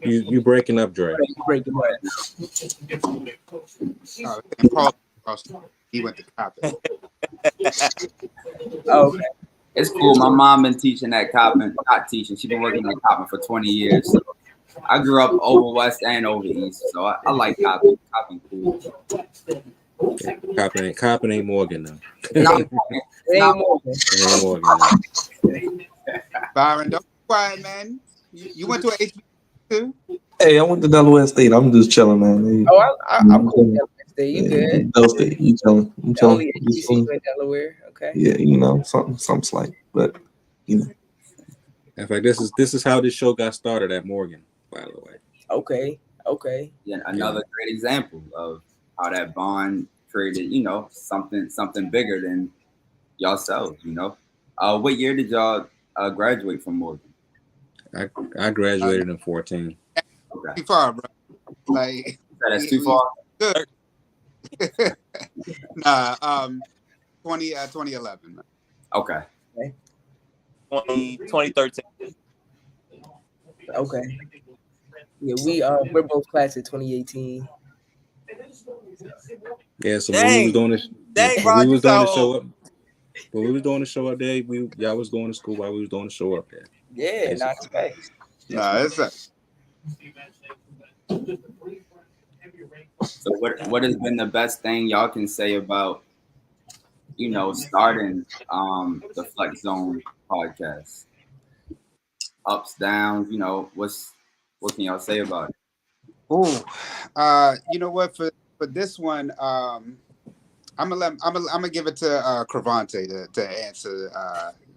You breaking up, Dre. Breaking Paul, he went to Coppin. Okay. It's cool. My mom been teaching at Coppin. Not teaching. She's been working at Coppin for 20 years. So I grew up over west and over east. So I like Coppin. Coppin cool. Coppin ain't Morgan though. It ain't Morgan. It ain't Morgan. Byron, don't be quiet, man. You went to an HBCU too? Hey, I went to Delaware State. I'm just chilling, man. Oh, I'm cool with Delaware State. You good? Delaware State, you chilling. You The chilling. only HBCU in Delaware. Okay. Yeah, something slight, but In fact, this is how this show got started at Morgan, by the way. Okay. Yeah, another great example of how that bond created, something bigger than yourselves, What year did y'all graduate from Morgan? I graduated in 14. Okay. Too far, bro. Like That's too far. good. Nah, 2011. Okay. 2013. Okay. Yeah, we're both class of 2018. Yeah, so when we was Dang, doing this, dang, when we Rod, you was doing the sound show old. up, when we was doing the show up there, y'all was going to school while we was doing the show up there. Yeah, not facts. Nah, it's So what has been the best thing y'all can say about, starting the Flex Zone podcast? Ups, downs, what can y'all say about it? you know what, for this one, I'm gonna give it to Cravante to answer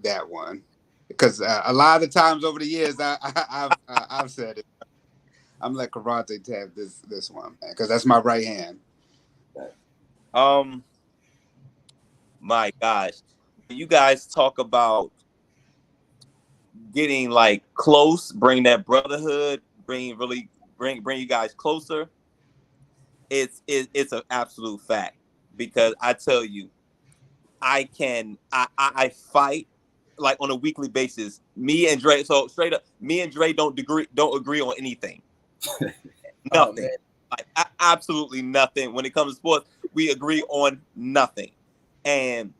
that one, because a lot of the times over the years I've said it. I'm gonna let Cravante have this one, man, because that's my right hand. My gosh, you guys talk about getting like close, bring that brotherhood, bring you guys closer. It's an absolute fact, because I tell you, I fight like on a weekly basis. Me and Dre, so straight up, me and Dre don't agree on anything. Oh, Nothing. man. Like absolutely nothing. When it comes to sports, we agree on nothing. And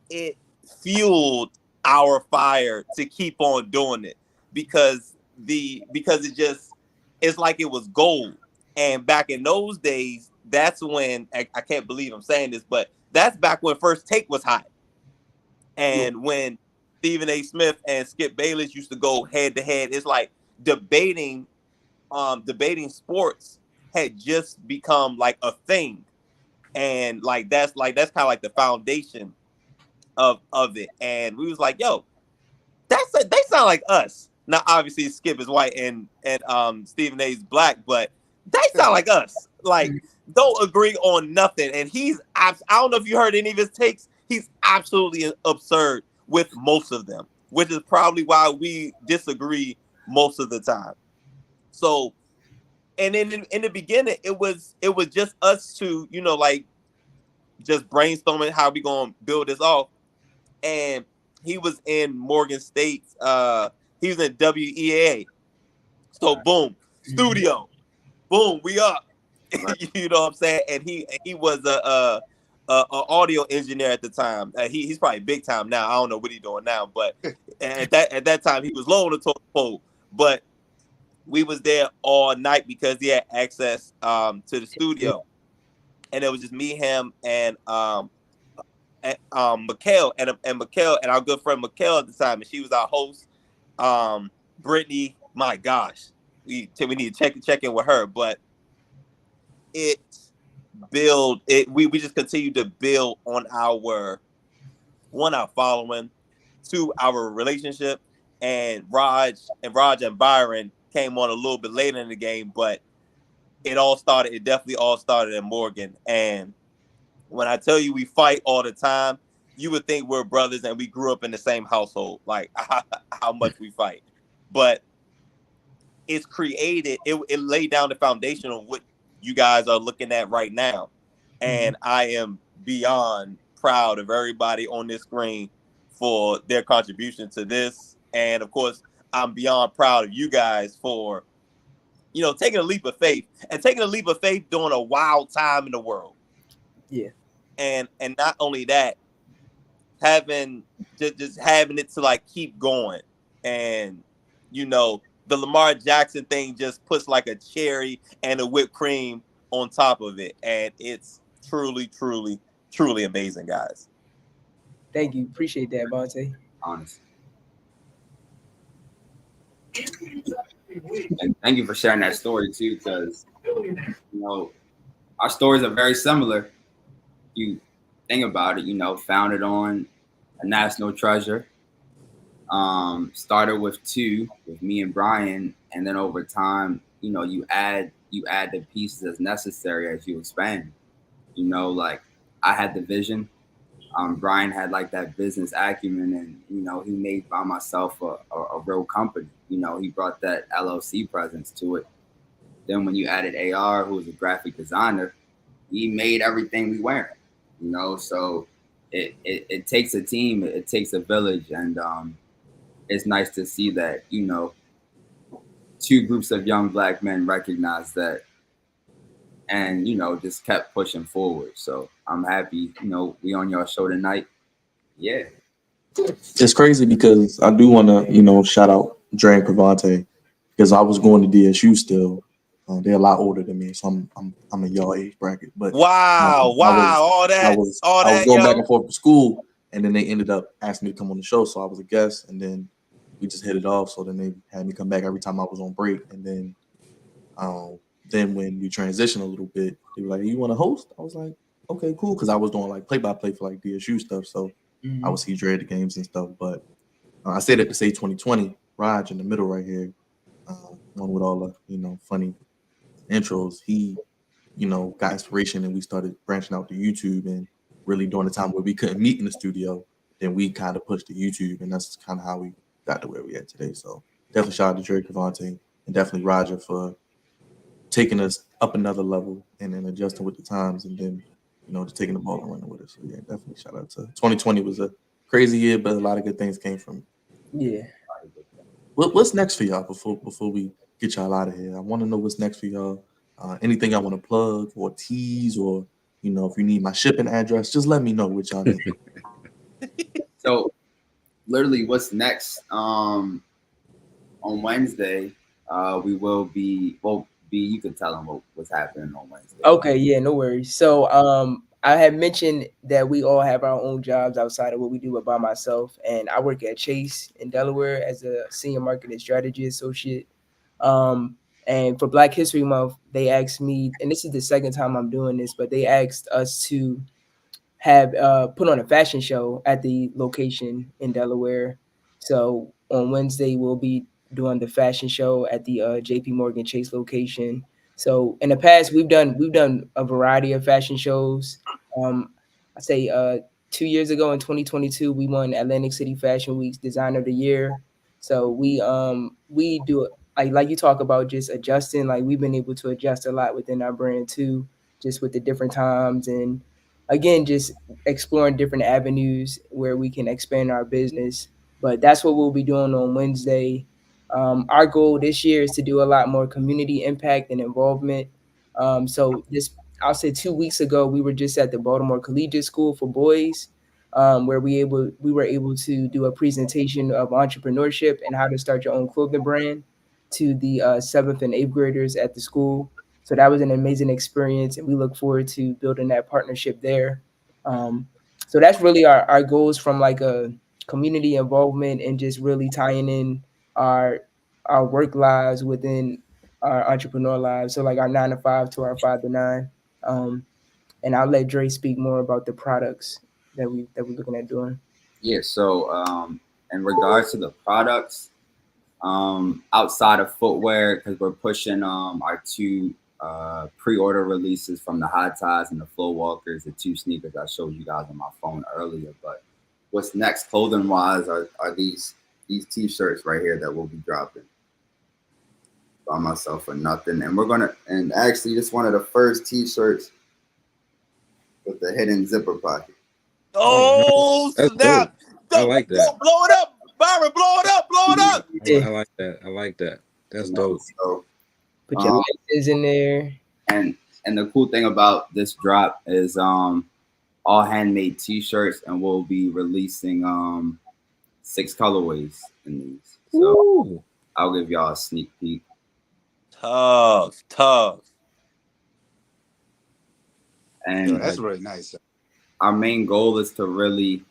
it fueled our fire to keep on doing it, because it's like it was gold. And back in those days, that's when I can't believe I'm saying this, but that's back when First Take was hot. And when Stephen A. Smith and Skip Bayless used to go head to head, it's like debating sports had just become like a thing. And that's kind of like the foundation of it. And we was like, yo, they sound like us. Now obviously Skip is white and Stephen A. is black, but they sound like us. Like, don't agree on nothing. And I don't know if you heard any of his takes. He's absolutely absurd with most of them, which is probably why we disagree most of the time. So, and in the beginning, it was just us two, like just brainstorming how we gonna build this off. And he was in Morgan State. He was in WEA. So boom, studio, boom, we up. You know what I'm saying? And he was a audio engineer at the time. He's probably big time now. I don't know what he's doing now, but at that time he was low on the totem pole. But we was there all night because he had access to the studio, and it was just me, him, and Mikhail and Mikhail and our good friend Mikhail at the time, and she was our host. Brittany, my gosh, we need to check in with her, but we just continue to build on our following, to our relationship. And Raj and Byron came on a little bit later in the game, but it definitely all started in Morgan. And when I tell you we fight all the time, you would think we're brothers and we grew up in the same household, like how much we fight. But it laid down the foundation of what you guys are looking at right now. And I am beyond proud of everybody on this screen for their contribution to this. And of course, I'm beyond proud of you guys for, taking a leap of faith during a wild time in the world. Yeah. And not only that, having just having it to like keep going. And the Lamar Jackson thing just puts like a cherry and a whipped cream on top of it, and it's truly, truly, truly amazing, guys. Thank you. Appreciate that, Bonte. Honestly. And thank you for sharing that story too, because our stories are very similar. You think about it, founded on a national treasure. Started with two, with me and Brian, and then over time, you add the pieces as necessary as you expand. Like I had the vision, Brian had like that business acumen, and he made By Myself a real company. He brought that LLC presence to it. Then when you added AR, who was a graphic designer, he made everything we wear. So it takes a team, it takes a village, and it's nice to see that two groups of young Black men recognize that, and just kept pushing forward. So I'm happy we on your show tonight. Yeah. It's crazy because I do want to, shout out Dre and Cravante because I was going to DSU still. They're a lot older than me, so I'm in y'all age bracket. But Wow, all I that, was yo. going back and forth to school, and then they ended up asking me to come on the show, so I was a guest, and then we just hit it off. So then they had me come back every time I was on break, and then when we transitioned a little bit, they were like, "You want to host?" I was like, "Okay, cool," because I was doing like play-by-play for like DSU stuff, so I would see Dre at the games and stuff. But I said it to say 2020, Raj in the middle right here, one with all the funny intros. He got inspiration, and we started branching out to YouTube, and really during the time where we couldn't meet in the studio, then we kind of pushed to YouTube, and that's kind of how we got to where we at today. So definitely shout out to Dre Cavante and definitely Roger for taking us up another level and then adjusting with the times, and then just taking the ball and running with it. So yeah, definitely shout out to 2020 was a crazy year, but a lot of good things came from it. Yeah. What's next for y'all before we get y'all out of here? I want to know what's next for y'all. Anything I want to plug or tease, or if you need my shipping address, just let me know what y'all need. So literally what's next, on Wednesday, we will be, well, B, you can tell them what's happening on Wednesday. Okay, yeah, no worries. So I had mentioned that we all have our own jobs outside of what we do By Myself, and I work at Chase in Delaware as a senior marketing strategy associate. And for Black History Month, they asked me, and this is the second time I'm doing this, but they asked us to have put on a fashion show at the location in Delaware. So on Wednesday we'll be doing the fashion show at the JP Morgan Chase location. So in the past we've done a variety of fashion shows. I say 2 years ago in 2022 we won Atlantic City Fashion Week's Designer of the Year. So we do it like you talk about just adjusting. Like we've been able to adjust a lot within our brand too, just with the different times, and again just exploring different avenues where we can expand our business. But that's what we'll be doing on Wednesday. Our goal this year is to do a lot more community impact and involvement. So this, I'll say 2 weeks ago, we were just at the Baltimore Collegiate School for Boys, where we were able to do a presentation of entrepreneurship and how to start your own clothing brand to the seventh and eighth graders at the school. So that was an amazing experience, and we look forward to building that partnership there. So that's really our goals from like a community involvement and just really tying in our our work lives within our entrepreneur lives. So like our 9 to 5 to our 5 to 9. And I'll let Dre speak more about the products that we're looking at doing. Yeah. So in regards to the products, outside of footwear, because we're pushing our two pre-order releases from the High Ties and the Flow Walkers, the two sneakers I showed you guys on my phone earlier. But what's next clothing wise are these t-shirts right here that we'll be dropping. By Myself or Nothing. And actually this one of the first t-shirts with the hidden zipper pocket. Oh, That's snap. dope. I like that. Blow it up. Byron, blow it up. I like that. I like that. That's dope. So, Put your lenses in there. And the cool thing about this drop is all handmade t-shirts, and we'll be releasing 6 colorways in these. So Ooh. I'll give y'all a sneak peek. Tough. And that's really nice. Our main goal is to really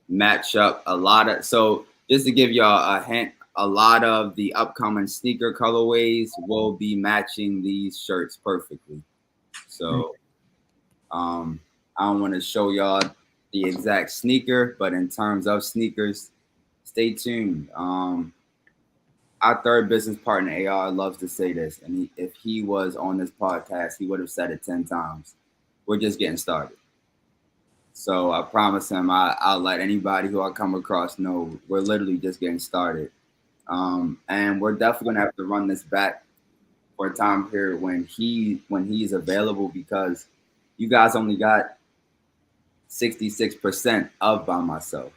match up a lot of, so just to give y'all a hint, a lot of the upcoming sneaker colorways will be matching these shirts perfectly. So I don't want to show y'all the exact sneaker, but in terms of sneakers, stay tuned. Our third business partner, AR, loves to say this, and if he was on this podcast, he would have said it 10 times. We're just getting started. So I promise him I'll let anybody who I come across know we're literally just getting started. And we're definitely gonna have to run this back for a time period when he's available, because you guys only got 66% of By Myself,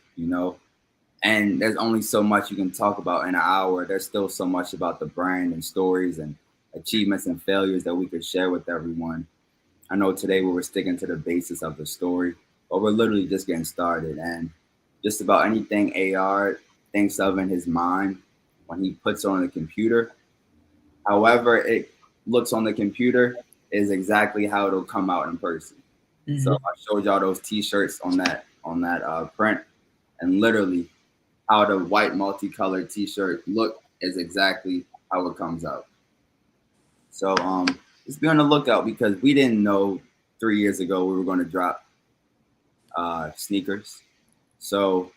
and there's only so much you can talk about in an hour. There's still so much about the brand and stories and achievements and failures that we could share with everyone. I know today we were sticking to the basis of the story, but we're literally just getting started. And just about anything AR thinks of in his mind when he puts it on the computer, however it looks on the computer is exactly how it'll come out in person. So I showed y'all those T-shirts on that print, and literally how the white multicolored T-shirt look is exactly how it comes out. So just be on the lookout, because we didn't know 3 years ago we were going to drop sneakers. So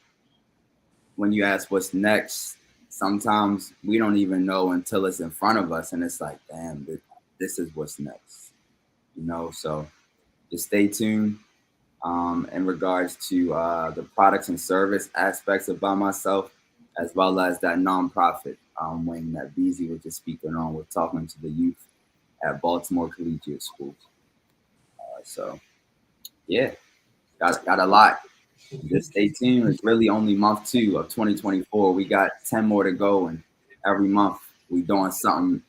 when you ask what's next, sometimes we don't even know until it's in front of us, and it's like, damn, this is what's next. So just stay tuned. In regards to the products and service aspects of By Myself, as well as that nonprofit wing that BZ was just speaking on with talking to the youth at Baltimore Collegiate School. So, yeah, got a lot. Just stay tuned. It's really only month 2 of 2024. We got 10 more to go, and every month we doing something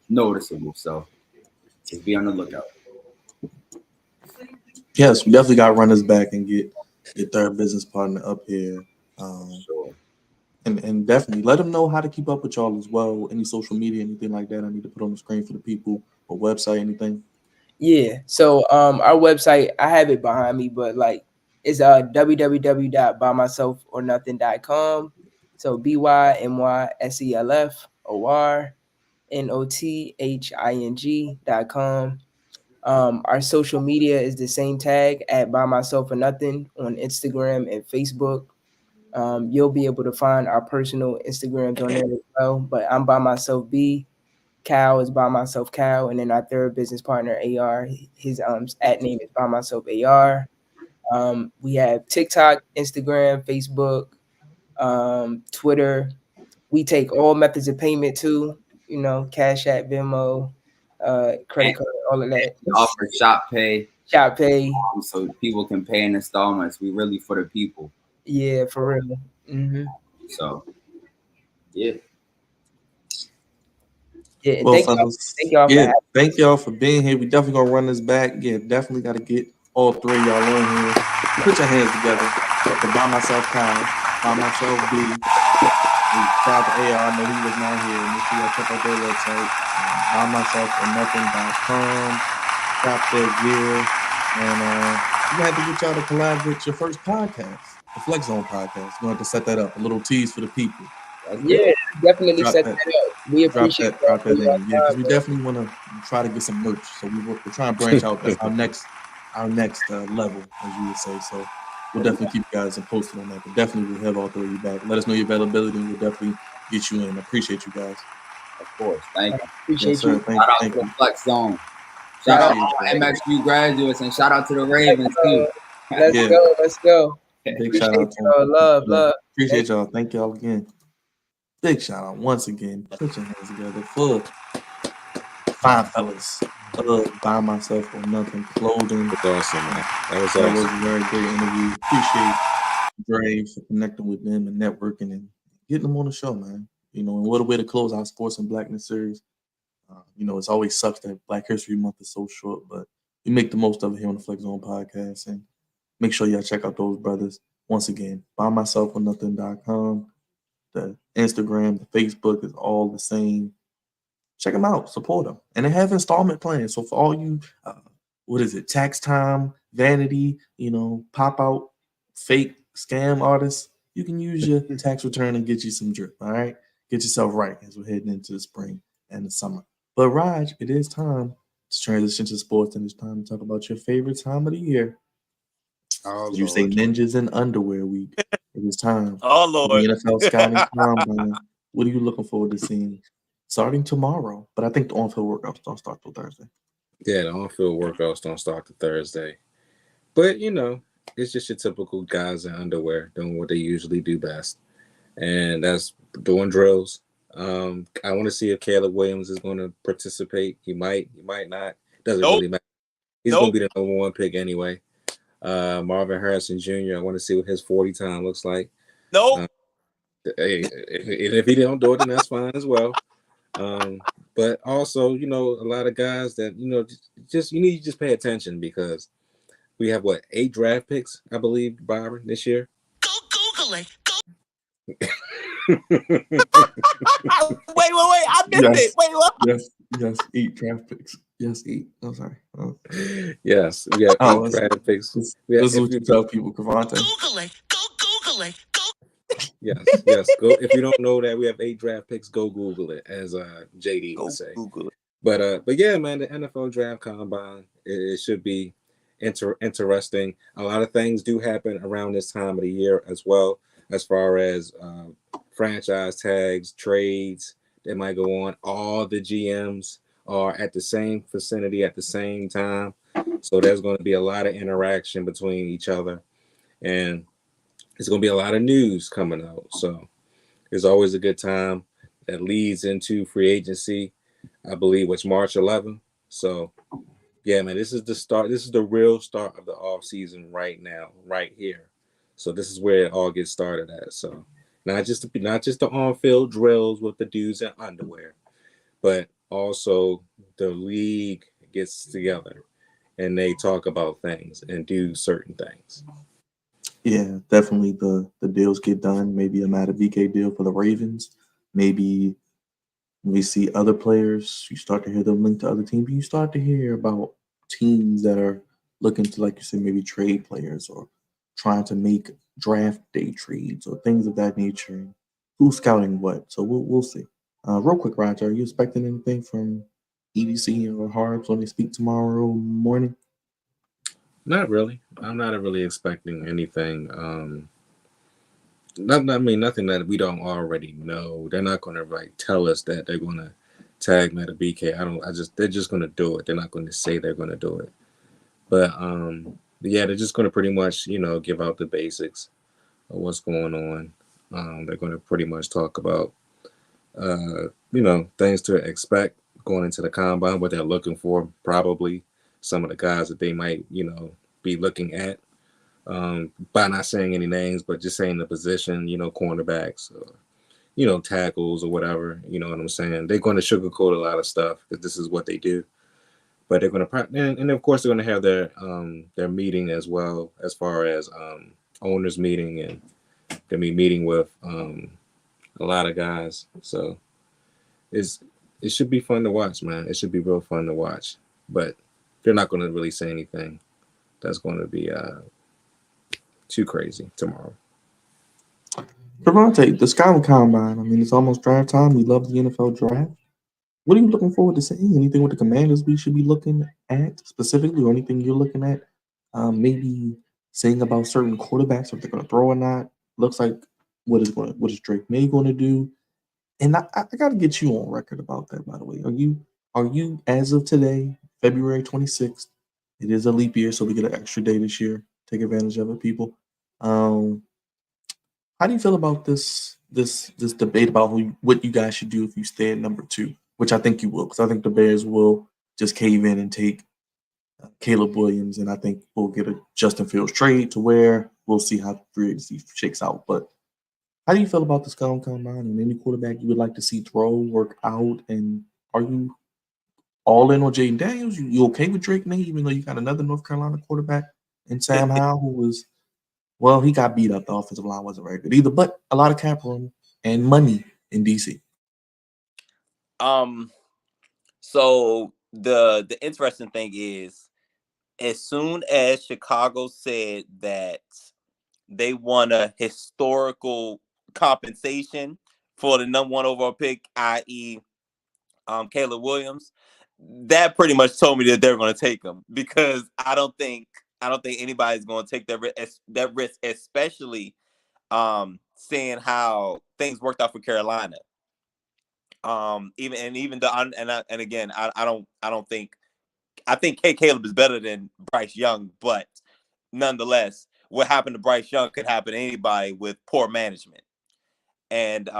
noticeable. So just be on the lookout. Yes, we definitely got to run this back and get your third business partner up here. Sure. And definitely let them know how to keep up with y'all as well. Any social media, anything like that, I need to put on the screen for the people, or website, anything. Yeah. So our website, I have it behind me, but like it's www.bymyselfornothing.com. So BYMYSELFORNOTHING.com. Our social media is the same tag at By Myself or Nothing on Instagram and Facebook. You'll be able to find our personal Instagrams on there as well. But I'm By Myself B. Cal is By Myself Cal, and then our third business partner AR, his at name is By Myself AR. We have TikTok, Instagram, Facebook, Twitter. We take all methods of payment too. Cash App, Venmo, credit card, all of that. We offer Shop Pay, Shop Pay. so people can pay in installments. We really for the people. Yeah, for real. Mm-hmm. So, yeah. Yeah, Well, thank fellas, y'all for yeah, having thank y'all for being here. We definitely gonna run this back. Yeah, definitely got to get all three of y'all on here. Put your hands together. For By Myself Kyle, By Myself B. Shout out to AR. I know he was not here. Make sure y'all check out their website, bymyselfornothing.com. Shop their gear, and we're gonna have to get y'all to collab with your first podcast, the Flex Zone podcast. We're gonna have to set that up. A little tease for the people. Yeah, definitely Drop set that. that up. We appreciate Drop that in. y'all Yeah, because time, we man. definitely want to try to get some merch. So we're trying to branch out. That's our next level, as you would say. So we'll definitely keep you guys posted on that. But definitely we'll have all three of you back. Let us know your availability, and we'll definitely get you in. I appreciate you guys. Of course. Thank you. Appreciate Yes, sir. you. Thank Shout out you. to the Flex Zone. Shout out to all MXU graduates, and shout out to the Ravens too. Let's Yeah. go. Let's go. Big Appreciate shout out to y'all. Love. Appreciate y'all. Thank y'all again. Big shout out once again. Put your hands together for five fellas. By Myself or Nothing clothing. That's awesome, man. That was That was awesome. a very great interview. Appreciate Dre for connecting with them and networking and getting them on the show, man. And what a way to close our Sports and Blackness series. It's always sucks that Black History Month is so short, but we make the most of it here on the Flex Zone podcast. And make sure y'all check out those brothers. Once again, bymyselfornothing.com. The Instagram, the Facebook is all the same. Check them out, support them, and they have installment plans. So for all you, tax time, vanity, pop out, fake scam artists, you can use your tax return and get you some drip. All right, get yourself right as we're heading into the spring and the summer. But Raj, it is time to transition to sports, and it's time to talk about your favorite time of the year. Oh, You say Lord. Ninjas in Underwear Week. It is time. Oh For Lord. the NFL scouting combine. What are you looking forward to seeing starting tomorrow? But I think the on-field workouts don't start till Thursday. Yeah, the on-field workouts don't start till Thursday. But, it's just your typical guys in underwear doing what they usually do best, and that's doing drills. I want to see if Caleb Williams is going to participate. He might not. Doesn't Nope. really matter. He's going to be the number one pick anyway. Marvin Harrison Jr. I want to see what his 40 time looks like. Nope. Hey, if he don't do it, then that's fine as well. But also, a lot of guys that just you need to just pay attention because we have 8 draft picks, I believe, Byron, this year. Go Google it. Go. Wait. I missed it. Wait, what? Yes, 8 draft picks. Yes, 8. I'm sorry. Oh. Yes, we have 8 draft picks. This is what you tell people, Cavante. Google it. Go Google it. Go. Yes. Go if you don't know that we have 8 draft picks, go Google it, as JD would say. Google it. But yeah, man, the NFL draft combine, it should be interesting. A lot of things do happen around this time of the year as well, as far as franchise tags, trades that might go on. All the GMs are at the same vicinity at the same time, so there's going to be a lot of interaction between each other, and it's going to be a lot of news coming out. So it's always a good time that leads into free agency, I believe, which March 11th. So yeah, man, this is the start. This is the real start of the off season right now, right here. So this is where it all gets started at. So not just the on-field drills with the dudes in underwear, but also the league gets together and they talk about things and do certain things. Yeah, definitely the deals get done. Maybe a Madubuike deal for the Ravens. Maybe we see other players. You start to hear them linked to other teams. You start to hear about teams that are looking to, like you said, maybe trade players or trying to make draft day trades or things of that nature. Who's scouting what? So we'll see. Real quick, Roger, are you expecting anything from EDC or Harbs when they speak tomorrow morning? Not really. I'm not really expecting anything. Nothing that we don't already know. They're not going to tell us that they're going to tag Madubuike. They're just going to do it. They're not going to say they're going to do it. But yeah, they're just going to pretty much, give out the basics of what's going on. They're going to pretty much talk about, things to expect going into the combine, what they're looking for, probably some of the guys that they might, be looking at. By not saying any names, but just saying the position, cornerbacks, or, tackles or whatever, you know what I'm saying? They're going to sugarcoat a lot of stuff because this is what they do. But they're going to, and of course, they're going to have their meeting as well, as far as owners meeting, and they'll be meeting with a lot of guys. So it should be fun to watch, man. It should be real fun to watch. But they're not going to really say anything that's going to be too crazy tomorrow. Devontae, the Scouting Combine. I mean, it's almost draft time. We love the NFL draft. What are you looking forward to seeing? Anything with the Commanders we should be looking at specifically, or anything you're looking at? Maybe saying about certain quarterbacks if they're going to throw or not. Looks like what is Drake May going to do? And I got to get you on record about that. By the way, are you as of today, February 26th? It is a leap year, so we get an extra day this year. Take advantage of it, people. How do you feel about this debate about what you guys should do if you stay at number 2, which I think you will, because I think the Bears will just cave in and take Caleb Williams, and I think we'll get a Justin Fields trade to where we'll see how free agency shakes out. But how do you feel about the Scouting Combine and any quarterback you would like to see throw, work out, and are you all in on Jaden Daniels? You okay with Drake May, even though you got another North Carolina quarterback and Sam Howell, who was, well, he got beat up. The offensive line wasn't very good either, but a lot of cap room and money in DC. So the interesting thing is, as soon as Chicago said that they won a historical compensation for the number 1 overall pick, i.e., Caleb Williams, that pretty much told me that they're going to take him, because I don't think anybody's going to take that risk, especially seeing how things worked out for Carolina. Even though I think Caleb is better than Bryce Young, but nonetheless, what happened to Bryce Young could happen to anybody with poor management. And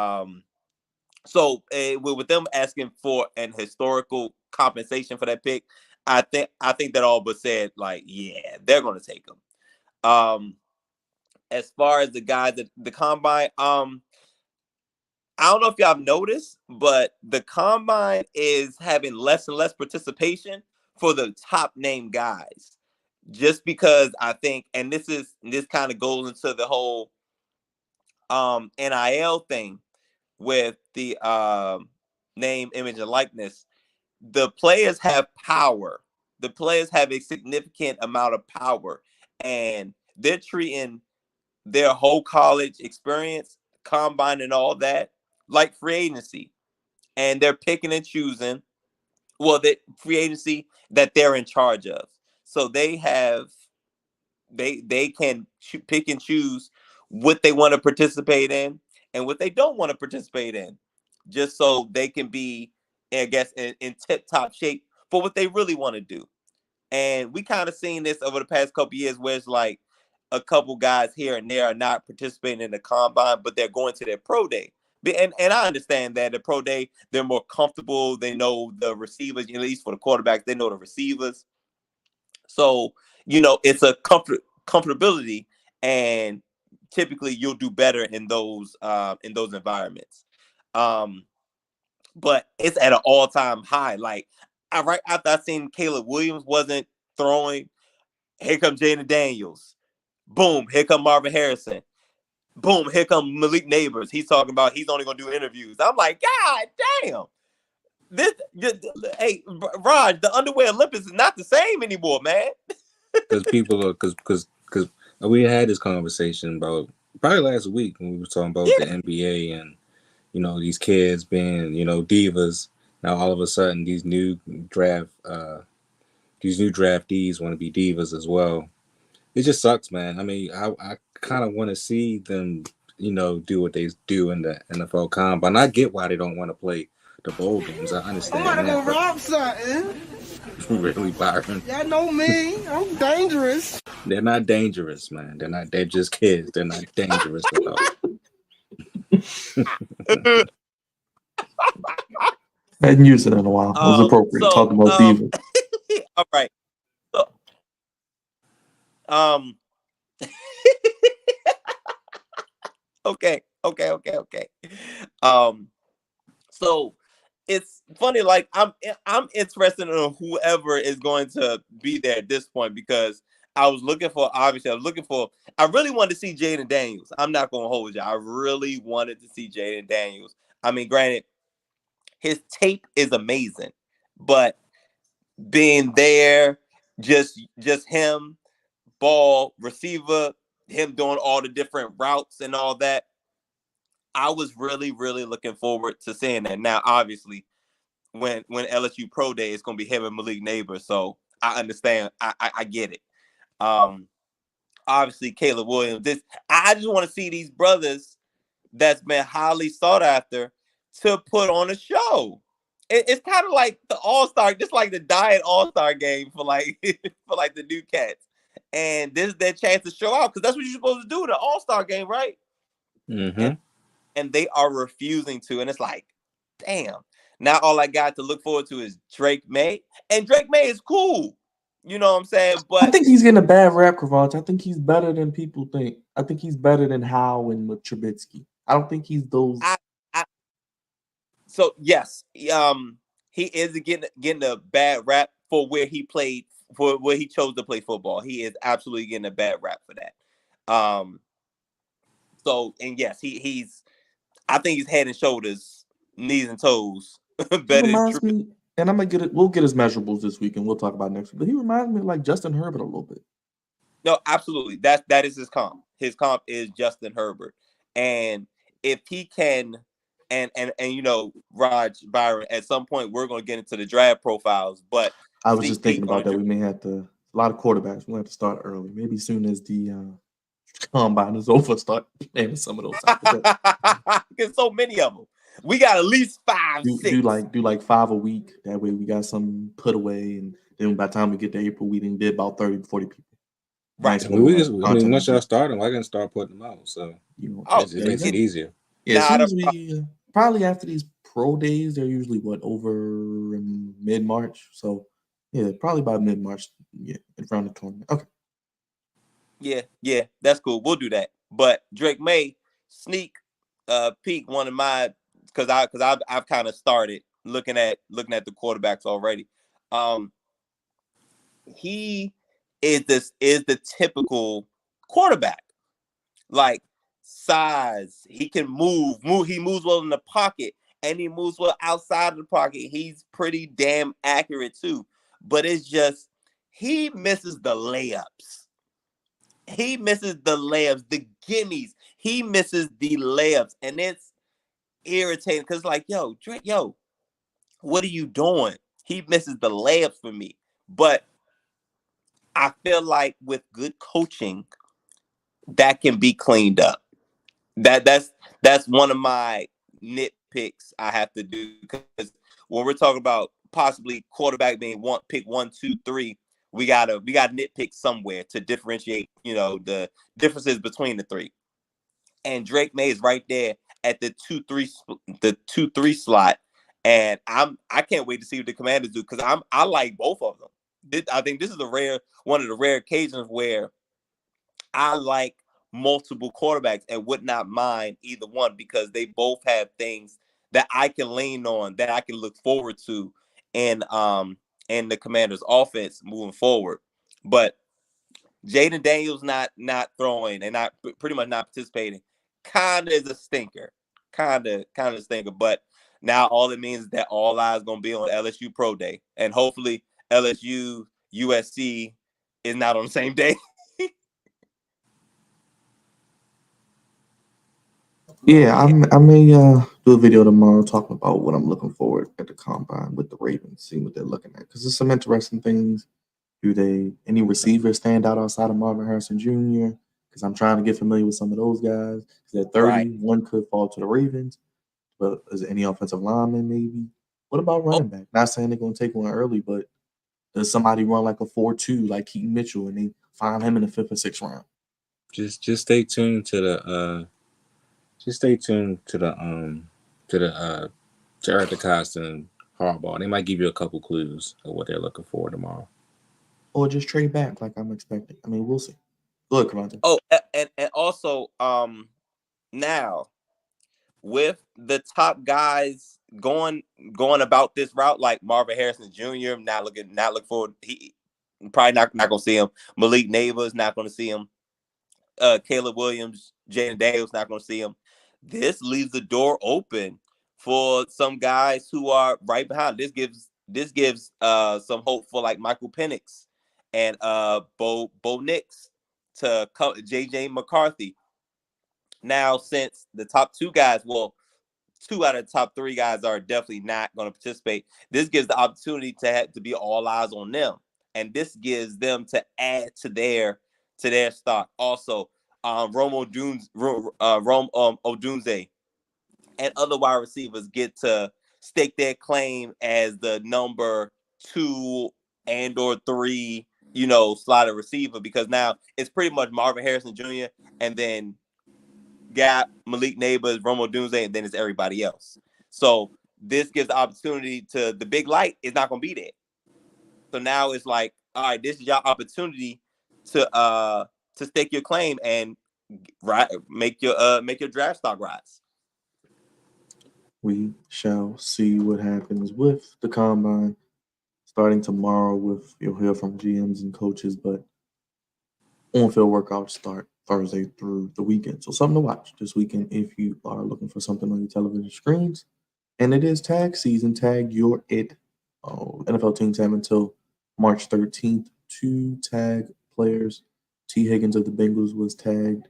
so with them asking for an historical compensation for that pick, I think that all but said, like, yeah, they're going to take him. As far as the guys at the combine, I don't know if y'all have noticed, but the combine is having less and less participation for the top name guys. Just because I think, and this kind of goes into the whole NIL thing with the name, image, and likeness. The players have power. The players have a significant amount of power, and they're treating their whole college experience, combine, and all that like free agency, and they're picking and choosing. Well, the free agency that they're in charge of, so they can pick and choose what they want to participate in and what they don't want to participate in, just so they can be, I guess, in tip top shape for what they really want to do. And we kind of seen this over the past couple years, where it's like a couple guys here and there are not participating in the combine, but they're going to their pro day. And I understand that the pro day, they're more comfortable. They know the receivers, at least for the quarterbacks, they know the receivers. So, it's a comfortability, and typically you'll do better in those environments. But it's at an all-time high. Like, right after I seen Caleb Williams wasn't throwing, here comes Jaden Daniels. Boom, here come Marvin Harrison. Boom, here come Malik Neighbors. He's talking about he's only gonna do interviews. I'm like, God damn. Hey, Raj, the underwear Olympics is not the same anymore, man. Because people are because we had this conversation about probably last week when we were talking about the NBA and these kids being divas. Now all of a sudden these new draftees want to be divas as well. It just sucks, man. I mean, I kind of want to see them do what they do in the NFL combine. I get why they don't want to play the bowl games. I understand. I'm about to go rob something. Really, Byron? Y'all know me. I'm dangerous. They're not dangerous, man. They're not. They're just kids. They're not dangerous at all. I hadn't used it in a while. It was appropriate. Talking about diva. All right. So, okay. So it's funny. Like, I'm interested in whoever is going to be there at this point, because I really wanted to see Jaden Daniels. I'm not going to hold you. I really wanted to see Jaden Daniels. I mean, granted, his tape is amazing, but being there, just him, ball, receiver, him doing all the different routes and all that, I was really, really looking forward to seeing that. Now, obviously, when LSU Pro Day, it's going to be him and Malik Neighbors, so I understand. I get it. Obviously, Caleb Williams. I just want to see these brothers that's been highly sought after to put on a show. It's kind of like the All-Star, just like the Diet All-Star game for like the new cats. And this is their chance to show out, because that's what you're supposed to do in the All-Star game, right? Mm-hmm. And they are refusing to. And it's like, damn. Now all I got to look forward to is Drake May. And Drake May is cool. You know what I'm saying? But I think he's getting a bad rap, Kravach. I think he's better than people think. I think he's better than Howe and Trubisky. I don't think he's those. So yes, he is getting a bad rap for where he played, for where he chose to play football. He is absolutely getting a bad rap for that. So, and yes, he's I think he's head and shoulders, knees and toes better. He reminds me, and I'm gonna get it. We'll get his measurables this week, and we'll talk about it next week. But he reminds me of like Justin Herbert a little bit. No, absolutely. That is his comp. His comp is Justin Herbert, and if he can, and Raj, Byron, at some point we're going to get into the draft profiles. But I was just thinking about that. We may have to. A lot of quarterbacks. We'll have to start early. Maybe as soon as the combine is over, start playing some of those. Because so many of them. We got at least 5, 6. Do like 5 a week. That way we got some put away, and then by the time we get to April, we did about 30 to 40 people. Nice I mean, little content. once y'all start them, I can start putting them out. So Oh, it makes it easier. Yeah, as Not soon a as we probably after these pro days, they're usually over in mid-March. So yeah, probably by mid-March, yeah, around the tournament. Okay. Yeah, that's cool. We'll do that. But Drake May sneak peek one of my because I've kind of started looking at the quarterbacks already. He is the typical quarterback. Like size, he can move. He moves well in the pocket, and he moves well outside of the pocket. He's pretty damn accurate too. But it's just he misses the layups. He misses the layups, the gimmies. He misses the layups, and it's irritating because like, yo, Drake, yo, what are you doing? He misses the layups for me. But I feel like with good coaching, that can be cleaned up. That's one of my nitpicks I have to do because when we're talking about possibly quarterback being pick 1, 2, 3, we gotta nitpick somewhere to differentiate, the differences between the three. And Drake May is right there at the 2, 3 slot, and I can't wait to see what the Commanders do because I like both of them. I think this is one of the rare occasions where I like multiple quarterbacks and would not mind either one because they both have things that I can lean on, that I can look forward to in the Commanders offense moving forward. But Jaden Daniels not throwing and not pretty much not participating kind of is a stinker. Kind of stinker, but now all it means is that all eyes going to be on LSU Pro Day, and hopefully LSU USC is not on the same day. Yeah, I may do a video tomorrow talking about what I'm looking forward at the combine with the Ravens, seeing what they're looking at because there's some interesting things. Do they any receivers stand out outside of Marvin Harrison Jr.? Because I'm trying to get familiar with some of those guys. Because at 30, Right. one could fall to the Ravens. But is there any offensive lineman maybe? What about Oh, running back? Not saying they're going to take one early, but does somebody run like a 4-2 like Keaton Mitchell and they find him in the 5th or 6th round? Just stay tuned to the Jared DeCosta and Harbaugh. They might give you a couple clues of what they're looking for tomorrow. Or just trade back like I'm expecting. I mean, we'll see. Good, Cavante. oh, and also now with the top guys going about this route, like Marvin Harrison Jr. Not looking forward. He probably not gonna see him. Malik Neighbors not gonna see him. Caleb Williams, Jaden Daniels not gonna see him. This leaves the door open for some guys who are right behind. This gives some hope for like Michael Penix and Bo Nix to come, JJ McCarthy. Now, since the top two guys, well, 2 out of the top 3 guys are definitely not going to participate. This gives the opportunity to be all eyes on them, and this gives them to add to their stock. Also, Odunze and other wide receivers get to stake their claim as the number 2 and or 3, slotted receiver because now it's pretty much Marvin Harrison Jr. and then Gap, Malik Neighbors, Romo Dunze, and then it's everybody else. So this gives the opportunity to the big light is not going to be there. So now it's like, all right, this is your opportunity to stake your claim and make your draft stock rise. We shall see what happens with the combine starting tomorrow. You'll hear from GMs and coaches, but on-field workouts start Thursday through the weekend. So something to watch this weekend if you are looking for something on your television screens. And it is tag season. Tag your it. NFL teams have until March 13th to tag players. T. Higgins of the Bengals was tagged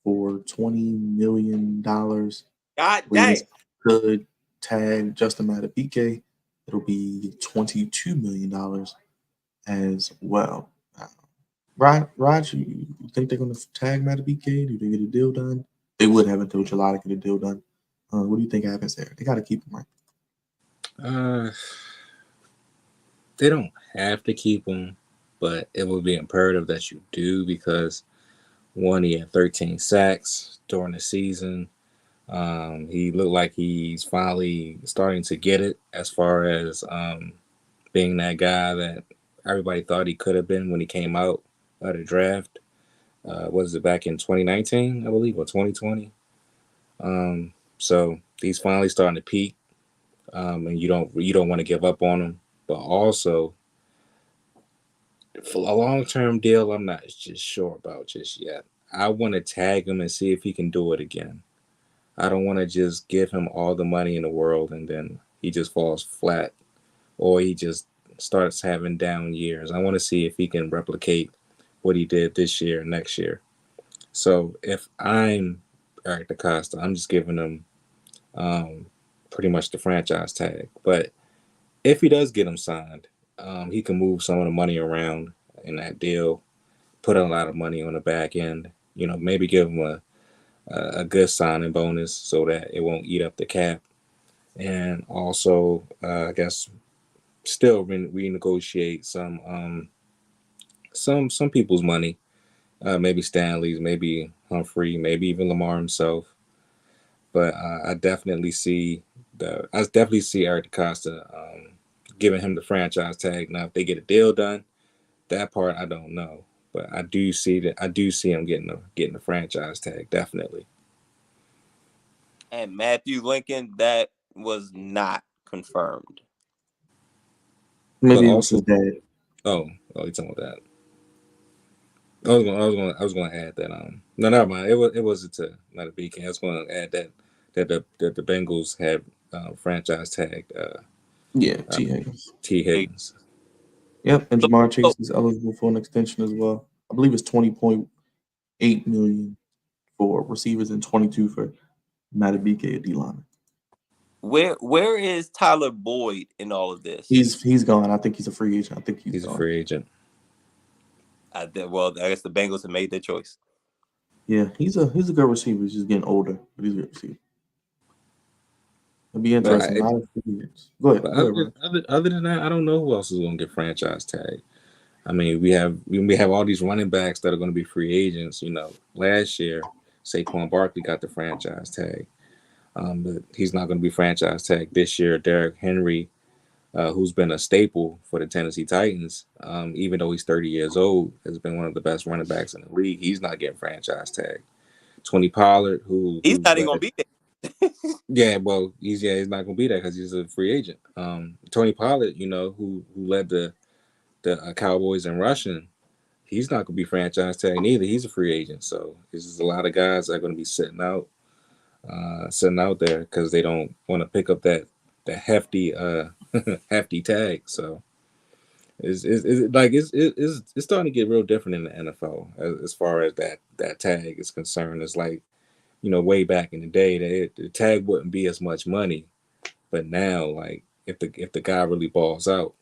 for $20 million. God Ravens damn. could tag Justin Madubuike. It'll be $22 million as well. Raj, you think they're going to tag Madubuike? Do they get a deal done? They would have until July to get a deal done. What do you think happens there? They got to keep him, right? They don't have to keep him, but it would be imperative that you do because one, he had 13 sacks during the season. He looked like he's finally starting to get it as far as being that guy that everybody thought he could have been when he came out of the draft. Was it back in 2019, I believe, or 2020? So he's finally starting to peak, and you don't want to give up on him. But also, for a long term deal, I'm not just sure about just yet. I want to tag him and see if he can do it again. I don't want to just give him all the money in the world and then he just falls flat or he just starts having down years. I want to see if he can replicate what he did this year and next year. So if I'm Eric DaCosta, I'm just giving him um, pretty much the franchise tag. But if he does get him signed, he can move some of the money around in that deal, put a lot of money on the back end. Maybe give him a good signing bonus so that it won't eat up the cap, and also I guess still renegotiate some people's money, maybe Stanley's, maybe Humphrey, maybe even Lamar himself. But I definitely see Eric DaCosta giving him the franchise tag. Now, if they get a deal done, that part I don't know, but I do see him getting the franchise tag definitely. And Matthew Lincoln, that was not confirmed. Maybe But it was also, his dad. you talking about that? I was gonna add that. No, never mind. It wasn't to not a beacon. I was gonna add that the Bengals have franchise tagged Yeah, T. Higgins. T Higgins. Yep, and So, Jamar so Chase is eligible for an extension as well. I believe it's 20.8 million for receivers and 22 for Matabike D line. where is Tyler Boyd in all of this? He's gone. I think he's a free agent. I think he's He's a gone. free agent. I guess the Bengals have made their choice. Yeah, he's a good receiver. He's just getting older, but he's a good receiver. It'll be But interesting. A lot of free agents. Go ahead. but Go other ahead, than, Ryan. other than that, I don't know who else is gonna get franchise tag. I mean, we have all these running backs that are going to be free agents. Last year Saquon Barkley got the franchise tag, but he's not going to be franchise tag this year. Derrick Henry, who's been a staple for the Tennessee Titans, even though he's 30 years old, has been one of the best running backs in the league. He's not getting franchise tag. Tony Pollard, He's who not even led, gonna be there. yeah, well, he's not going to be there because he's a free agent. Tony Pollard, who led the Cowboys in rushing, he's not going to be franchise tag neither. He's a free agent, so there's just a lot of guys that are going to be sitting out there because they don't want to pick up that hefty hefty tag. So it's starting to get real different in the NFL as far as that tag is concerned. It's like way back in the day, the tag wouldn't be as much money, but now like if the guy really balls out,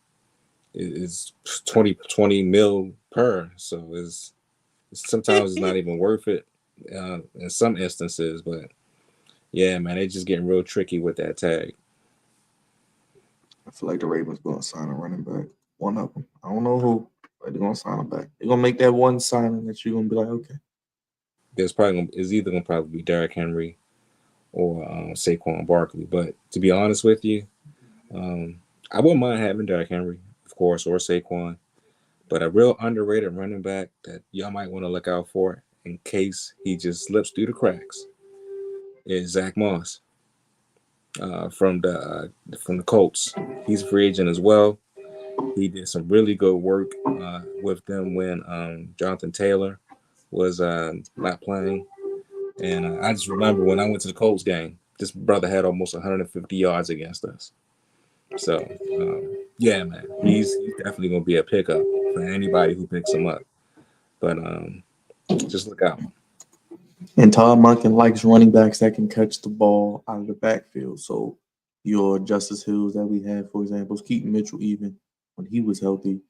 it's 20 mil per. So sometimes it's not even worth it in some instances. But yeah, man, they just getting real tricky with that tag. I feel like the Ravens going to sign a running back. One of them. I don't know who, but they're going to sign him back. They're going to make that one signing that you're going to be like, okay. It's either gonna probably be Derrick Henry or Saquon Barkley. But to be honest with you, I wouldn't mind having Derrick Henry, of course, or Saquon. But a real underrated running back that y'all might want to look out for in case he just slips through the cracks is Zach Moss from the Colts. He's a free agent as well. He did some really good work with them when Jonathan Taylor was not playing. And I just remember when I went to the Colts game, this brother had almost 150 yards against us. So, yeah, man, he's definitely going to be a pickup for anybody who picks him up. But just look out. And Todd Monken likes running backs that can catch the ball out of the backfield. So your Justice Hills that we had, for example, is Keaton Mitchell even when he was healthy.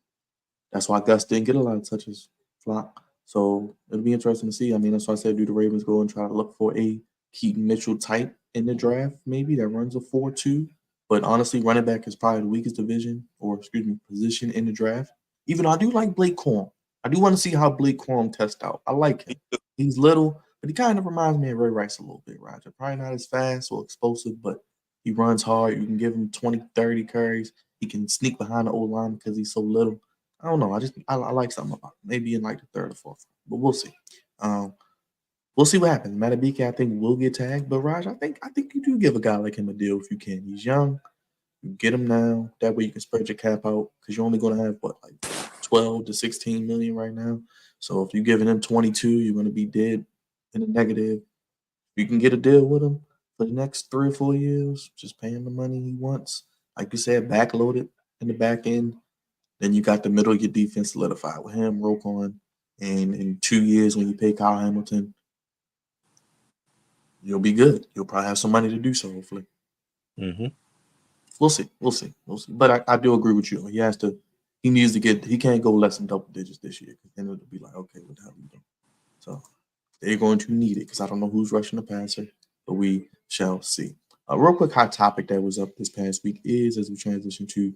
That's why Gus didn't get a lot of touches, Flock. So it'll be interesting to see. I mean, that's why I said do the Ravens go and try to look for a Keaton Mitchell type in the draft, maybe that runs a 4-2. But honestly, running back is probably the weakest position in the draft. Even though I do like Blake Corum. I do want to see how Blake Corum tests out. I like him. He's little, but he kind of reminds me of Ray Rice a little bit, Roger. Probably not as fast or explosive, but he runs hard. You can give him 20, 30 carries. He can sneak behind the old line because he's so little. I don't know. I like something about him. Maybe in like the third or fourth, but we'll see. Um, we'll see what happens. Matabike, I think, will get tagged, but Raj, I think you do give a guy like him a deal if you can. He's young. You get him now. That way you can spread your cap out because you're only going to have what, like 12 to 16 million right now. So if you're giving him 22, you're going to be dead in the negative. You can get a deal with him for the next 3 or 4 years. Just pay him the money he wants. Like you said, backloaded in the back end. Then you got the middle of your defense solidified with him, Roquan. And in 2 years, when you pay Kyle Hamilton, you'll be good. You'll probably have some money to do so, hopefully. Mm-hmm. We'll see. We'll see. We'll see. But I do agree with you. He has to. He needs to get. He can't go less than double digits this year because then it'll be like, okay, what the hell are you doing? So they're going to need it because I don't know who's rushing the passer, but we shall see. A real quick hot topic that was up this past week is as we transition to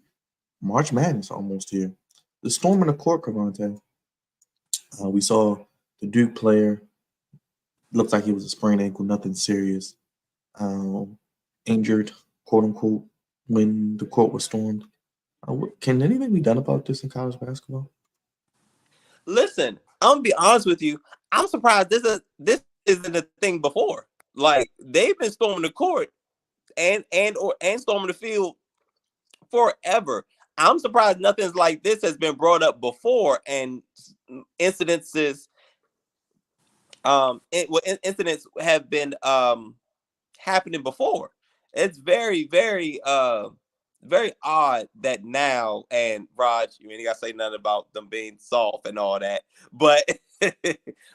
March Madness almost here. The storm in the court, Cavante. We saw the Duke player. Looked like he was a sprained ankle, nothing serious. Um, Injured, quote unquote, when the court was stormed. Can anything be done about this in college basketball? Listen, I'm gonna be honest with you. I'm surprised this isn't a thing before. Like they've been storming the court and storming the field forever. I'm surprised nothing's like this has been brought up before, and incidences incidents have been happening before. It's very odd that now, and Raj, you ain't gotta say nothing about them being soft and all that, but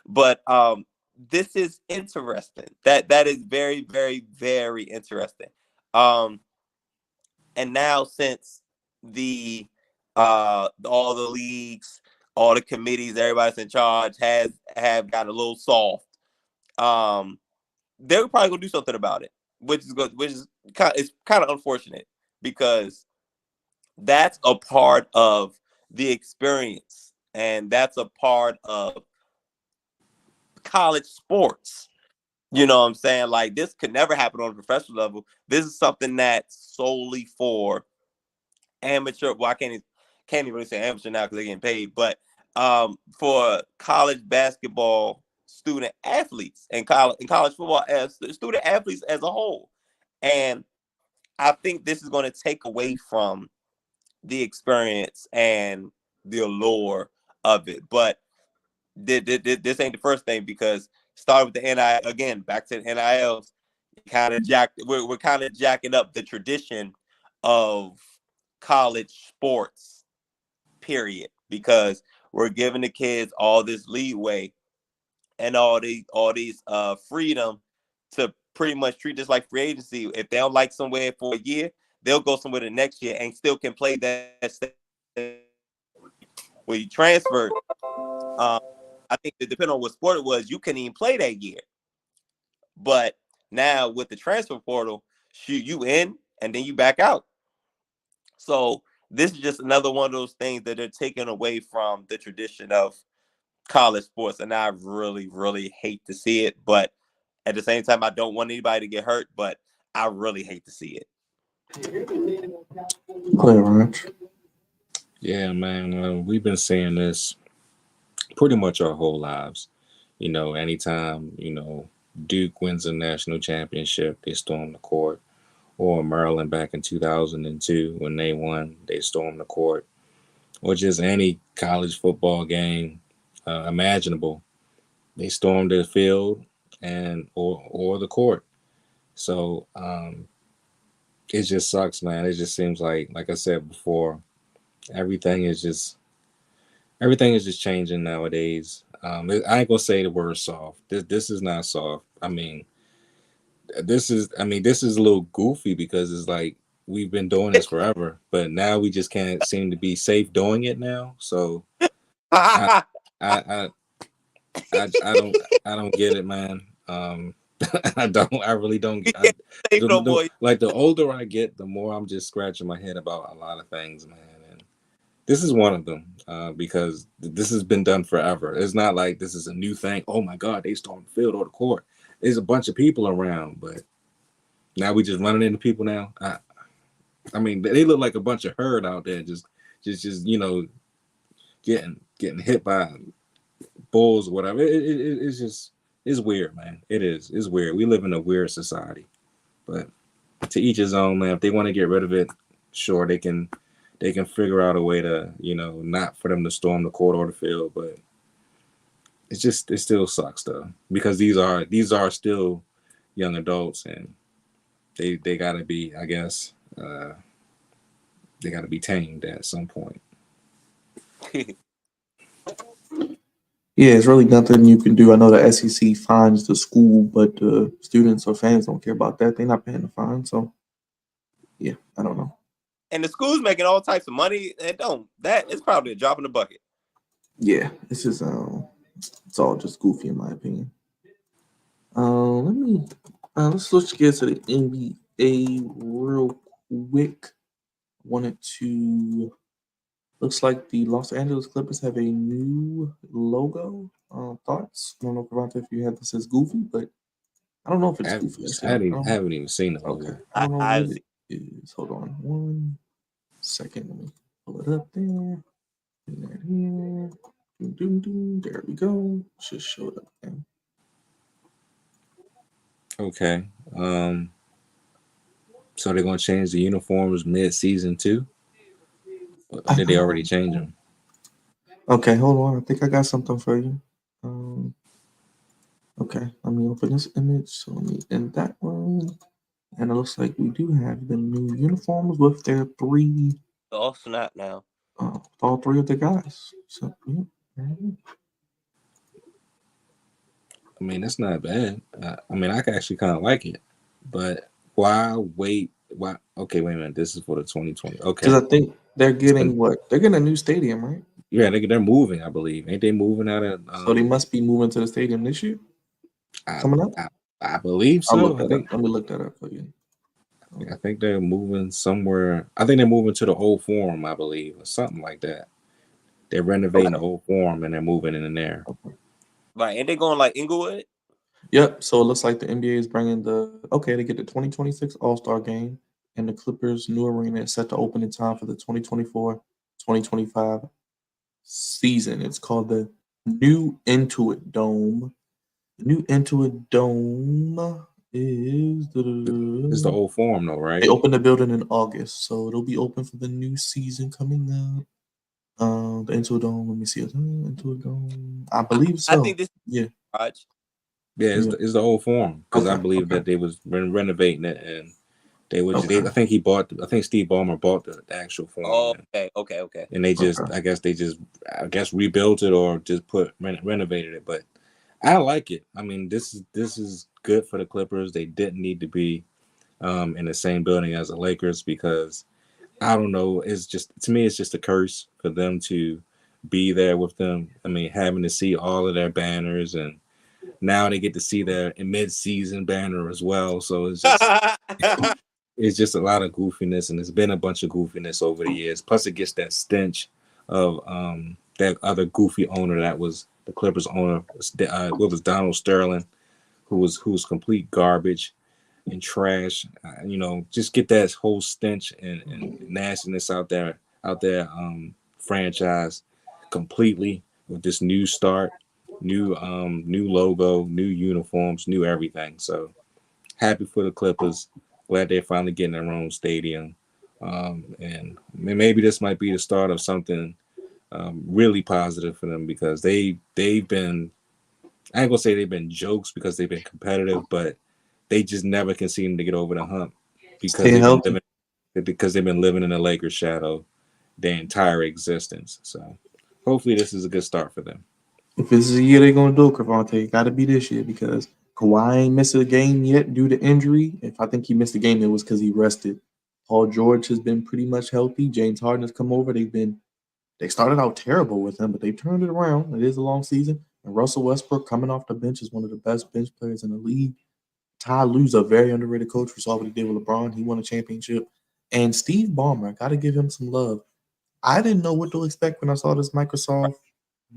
but this is interesting. That is very interesting. Um and now since the all the leagues, all the committees, everybody's in charge have got a little soft, um they're probably gonna do something about it, which is good, which is kind of unfortunate because that's a part of the experience and that's a part of college sports. You know what I'm saying? Like this could never happen on a professional level. This is something that's solely for amateur. Well, can't even really say amateur now because they're getting paid, but for college basketball student athletes and college football as student athletes as a whole. And I think this is going to take away from the experience and the allure of it. But this ain't the first thing because start with the NIL again. Back to the NILs, we're kind of jacking up the tradition of college sports. Period, because we're giving the kids all this leeway and all these freedom to pretty much treat this like free agency. If they don't like somewhere for a year, they'll go somewhere the next year and still can play that where you transferred. Um, I think that depending on what sport it was, you couldn't even play that year. But now with the transfer portal, shoot, you in and then you back out. So this is just another one of those things that are taken away from the tradition of college sports, and I really hate to see it. But at the same time, I don't want anybody to get hurt, but I really hate to see it. Play Raj. Yeah, man. We've been seeing this pretty much our whole lives. Anytime, Duke wins a national championship, they storm the court. Or Maryland back in 2002 when they won, they stormed the court. Or just any college football game imaginable, they stormed the field and or the court. So it just sucks, man. It just seems like I said before, everything is just changing nowadays. I ain't gonna say the word soft. This is not soft. This is a little goofy because it's like we've been doing this forever, but now we just can't seem to be safe doing it now. So I I I don't get it, man. I really don't. No boy. Like the older I get, the more I'm just scratching my head about a lot of things, man. This is one of them because this has been done forever. It's not like this is a new thing. Oh my God, they stormed the field or the court. There's a bunch of people around, but now we just running into people now. I mean, they look like a bunch of herd out there, just getting hit by bulls or whatever. It's just it's weird, man. It's weird. We live in a weird society, but to each his own, man. If they want to get rid of it, sure they can. They can figure out a way to, not for them to storm the court or the field, but it still sucks though because these are still young adults and they gotta be, I guess, they gotta be tamed at some point. Yeah, it's really nothing you can do. I know the SEC fines the school, but students or fans don't care about that. They're not paying the fine, so yeah, I don't know. And the school's making all types of money. That is probably a drop in the bucket. Yeah, it's just it's all just goofy in my opinion. Let's switch gears to the NBA real quick. Wanted to Looks like the Los Angeles Clippers have a new logo. Thoughts? I don't know, Devontae, if you have this as goofy, but I don't know if I it's haven't, goofy. I haven't, I haven't even seen the Okay, logo. I don't know I've what seen. it is. Hold on one second. Let me pull it up there. Put that here. Doom, doom, doom. There we go. Should show it up there. Okay. So they're gonna change the uniforms mid-season too, or did they already change them? Okay, hold on. I think I got something for you. Um, okay, let me open this image. So let me end that one. And it looks like we do have the new uniforms with their three, Oh snap! Now all three of the guys. So yeah. Mhm. I mean, that's not bad. I mean, I can actually kind of like it, but why wait? Why? Okay, wait a minute. This is for the 2020. Because Okay, I think they're so, getting what? They're getting a new stadium, right? yeah, they're moving. I believe ain't they moving out of? So they must be moving to the stadium this year, I, coming up. I I believe I'll look so. I that up. think Let me look that up for you. I think they're moving somewhere. I think they're moving to the old forum. I believe or something like that. They're renovating Okay. the old forum and they're moving in there. right? Ain't they going like Inglewood? Yep. So it looks like the NBA is bringing they get the 2026 All Star game, and the Clippers' new arena is set to open in time for the 2024-2025 season. It's called the New Intuit Dome. The new Intuit Dome is It's the old forum though, they right? opened the building in August, so it'll be open for the new season coming up. The Intuit Dome. Let me see. Intuit Dome. I believe I so. think this Yeah. Raj. Yeah, Yeah. it's the old forum because I Okay. believe Okay. that they was renovating it and they would. Okay. I think I think Steve Ballmer bought the actual forum Okay. and they just. Okay. I guess rebuilt it or just renovated it. But I like it. I mean, this is good for the Clippers. They didn't need to be in the same building as the Lakers because I don't know. It's just to me, it's just a curse for them to be there with them. I mean, having to see all of their banners and now they get to see their mid-season banner as well. So it's just a lot of goofiness, and it's been a bunch of goofiness over the years. Plus, it gets that stench of that other goofy owner that was the Clippers owner. What was Donald Sterling, who was complete garbage and trash. Just get that whole stench and nastiness out there franchise completely with this new start, new logo, new uniforms, new everything. So happy for the Clippers. Glad they're finally getting their own stadium. And maybe this might be the start of something really positive for them because they've been, I ain't gonna say they've been jokes because they've been competitive, but they just never can seem to get over the hump because Stay healthy. they've been living in the Lakers shadow their entire existence. So hopefully this is a good start for them. If this is the year they're gonna do it, Cavante, got to be this year because Kawhi ain't missed a game yet due to injury. If I think he missed a game, it was because he rested. Paul George has been pretty much healthy. James Harden has come over. They started out terrible with him, but they turned it around. It is a long season. And Russell Westbrook coming off the bench is one of the best bench players in the league. Ty Lue's a very underrated coach. We saw what he did with LeBron. He won a championship. And Steve Ballmer, got to give him some love. I didn't know what to expect when I saw this Microsoft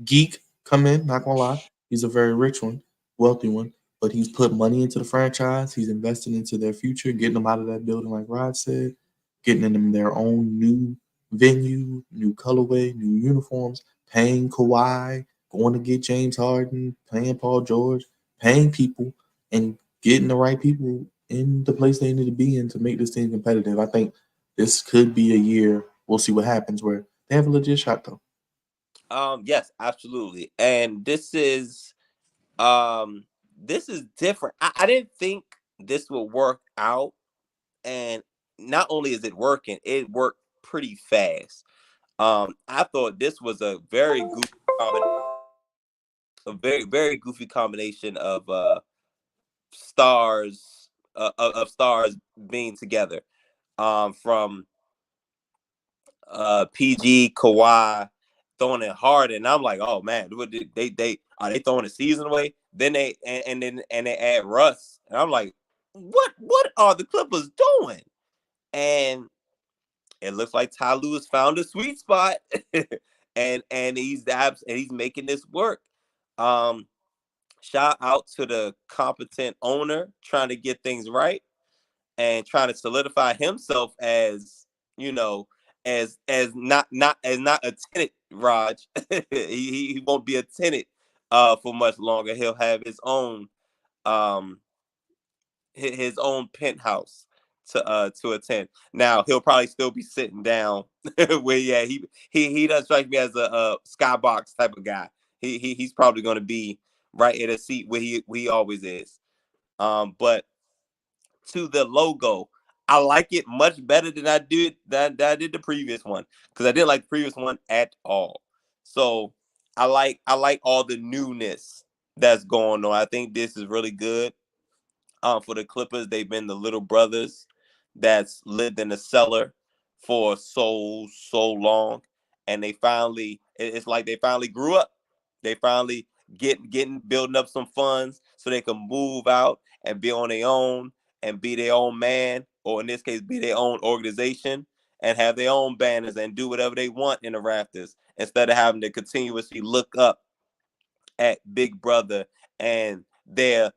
geek come in. Not gonna lie, he's a very rich one, wealthy one, but he's put money into the franchise. He's investing into their future, getting them out of that building, like Rod said, getting them their own new venue, new colorway, new uniforms, paying Kawhi, going to get James Harden, paying Paul George, paying people, and getting the right people in the place they need to be in to make this team competitive. I think this could be a year. We'll see what happens where they have a legit shot though. Yes, absolutely. And this is different. I didn't think this would work out, and not only is it working, it worked pretty fast. I thought this was a very goofy a very very goofy combination of stars of stars being together. From PG, Kawhi throwing it hard, and I'm like, oh man, what did they are they throwing the season away? Then they add Russ, and I'm like, what are the Clippers doing? And it looks like Ty Lue has found a sweet spot, and he's making this work. Um, Shout out to the competent owner trying to get things right and trying to solidify himself as you know as not a tenant, Raj. He won't be a tenant for much longer. He'll have um his own penthouse to attend. Now he'll probably still be sitting down where yeah he does strike me as a skybox type of guy. He's probably going to be right in a seat where he always is. But to the logo, I like it much better than I did the previous one, because I didn't like the previous one at all. So I like all the newness that's going on. I think this is really good. For the Clippers, they've been the little brothers that's lived in the cellar for so long, and it's like they finally grew up. They finally getting building up some funds so they can move out and be on their own and be their own man, or in this case, be their own organization and have their own banners and do whatever they want in the rafters instead of having to continuously look up at Big Brother and their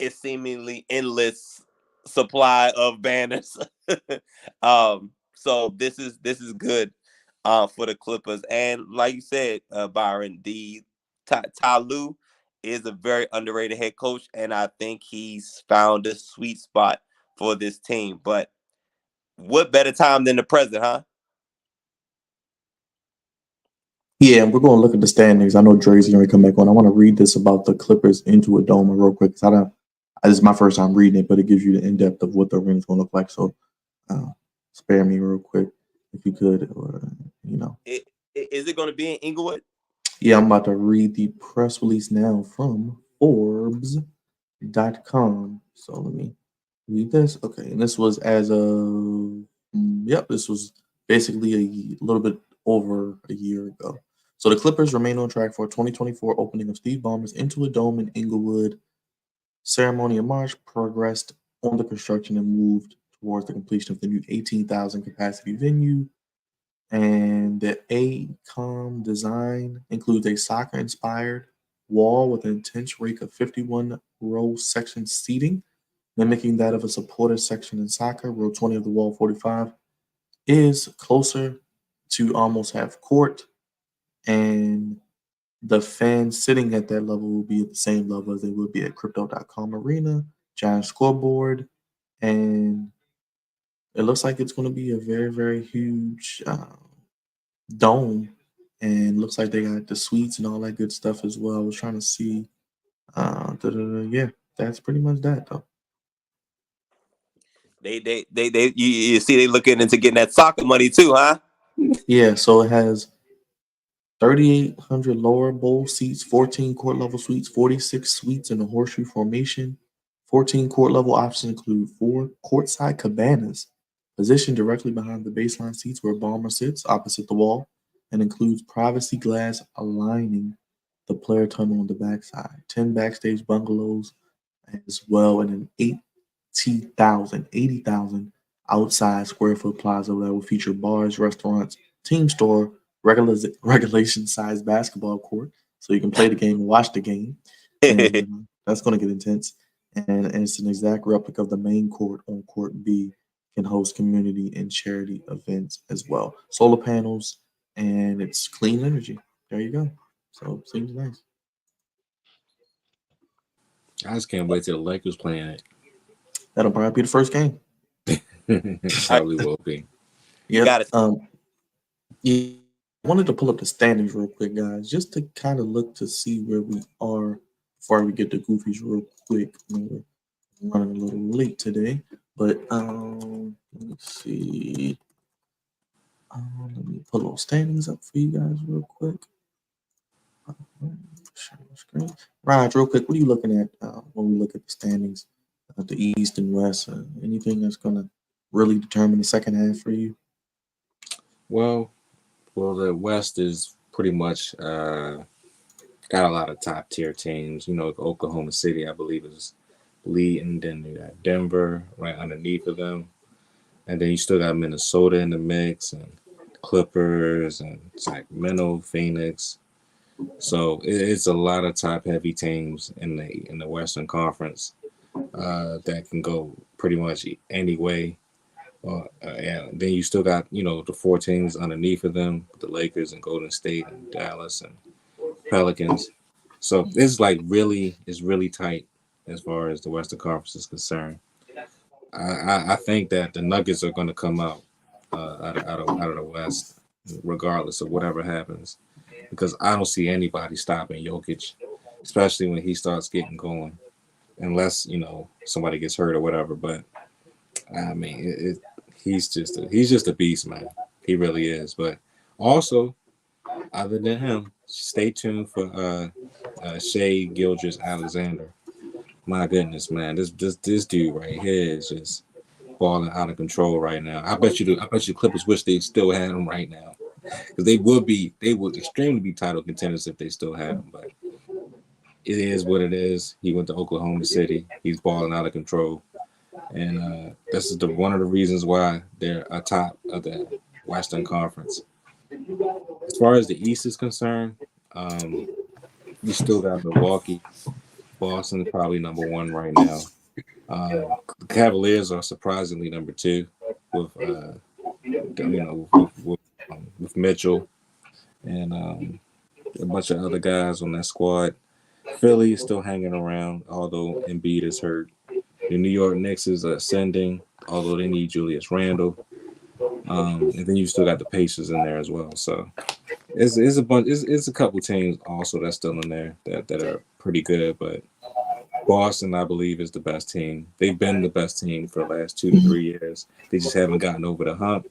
seemingly endless supply of banners. So this is good for the Clippers, and like you said, Byron, the Ty Lue is a very underrated head coach, and I think he's found a sweet spot for this team. But what better time than the present, huh? Yeah, and we're going to look at the standings. I know Dre's going to come back on. I want to read this about the Clippers into a dome real quick. 'Cause I don't. This is my first time reading it, but it gives you the in depth of what the ring's going to look like. So, uh, spare me real quick if you could, or you know. Is it going to be in Inglewood? Yeah, I'm about to read the press release now from Forbes.com. So let me read this. Okay, and this was as of yep, this was basically a little bit over a year ago. So the Clippers remain on track for a 2024 opening of Steve Ballmer's Into a Dome in Inglewood. Ceremony in March progressed on the construction and moved towards the completion of the new 18,000 capacity venue. And the ACOM design includes a soccer inspired wall with an intense rake of 51 row section seating, mimicking that of a supporter section in soccer. Row 20 of the wall 45 is closer to almost half court, and the fans sitting at that level will be at the same level as they would be at Crypto.com Arena, giant scoreboard, and it looks like it's going to be a very, very huge dome, and looks like they got the suites and all that good stuff as well. I was trying to see. Yeah, that's pretty much that though. You see they looking into getting that soccer money too, huh? Yeah, so it has 3,800 lower bowl seats, 14 court level suites, 46 suites in the horseshoe formation. 14 court level options include 4 courtside cabanas positioned directly behind the baseline seats where Balmer sits opposite the wall, and includes privacy glass aligning the player tunnel on the backside. 10 backstage bungalows as well, and an 80,000 outside square foot plaza that will feature bars, restaurants, team store regulation size basketball court, so you can play the game and watch the game, and that's going to get intense. And it's an exact replica of the main court on Court B. Can host community and charity events as well. Solar panels, and it's clean energy. There you go. So seems nice. I just can't wait till the Lakers playing it. That'll probably be the first game. Probably will be. Yeah. Got it. Yeah. I wanted to pull up the standings real quick, guys, just to kind of look to see where we are before we get to Goofies real quick. I mean, we're running a little late today, but let me see. Let me pull those standings up for you guys real quick. Share my screen. Raj, real quick, what are you looking at when we look at the standings, the East and West? Anything that's going to really determine the second half for you? Well, the West is pretty much got a lot of top tier teams. You know, Oklahoma City, I believe, is leading. Then you got Denver right underneath of them, and then you still got Minnesota in the mix, and Clippers, and Sacramento, Phoenix. So it's a lot of top heavy teams in the Western Conference that can go pretty much any way. Yeah. Then you still got the four teams underneath of them, the Lakers and Golden State and Dallas and Pelicans. So it's really tight as far as the Western Conference is concerned. I think that the Nuggets are going to come out out of the West, regardless of whatever happens, because I don't see anybody stopping Jokic, especially when he starts getting going, unless somebody gets hurt or whatever. But I mean, he's just a beast, man. He really is. But also, other than him, stay tuned for Shea Gildress Alexander. My goodness, man, this dude right here is just balling out of control right now. I bet you Clippers wish they still had him right now, because they would extremely be title contenders if they still had him. But it is what it is. He went to Oklahoma City. He's balling out of control, and this is one of the reasons why they're atop of the Western Conference. As far as the East is concerned, you still got Milwaukee. Boston is probably number one right now. The Cavaliers are surprisingly number two with with Mitchell and a bunch of other guys on that squad. Philly is still hanging around, although Embiid is hurt. The New York Knicks is ascending, although they need Julius Randle. And then you still got the Pacers in there as well. So it's a bunch. It's a couple teams also that's still in there that are pretty good. But Boston, I believe, is the best team. They've been the best team for the last 2 to 3 years. They just haven't gotten over the hump.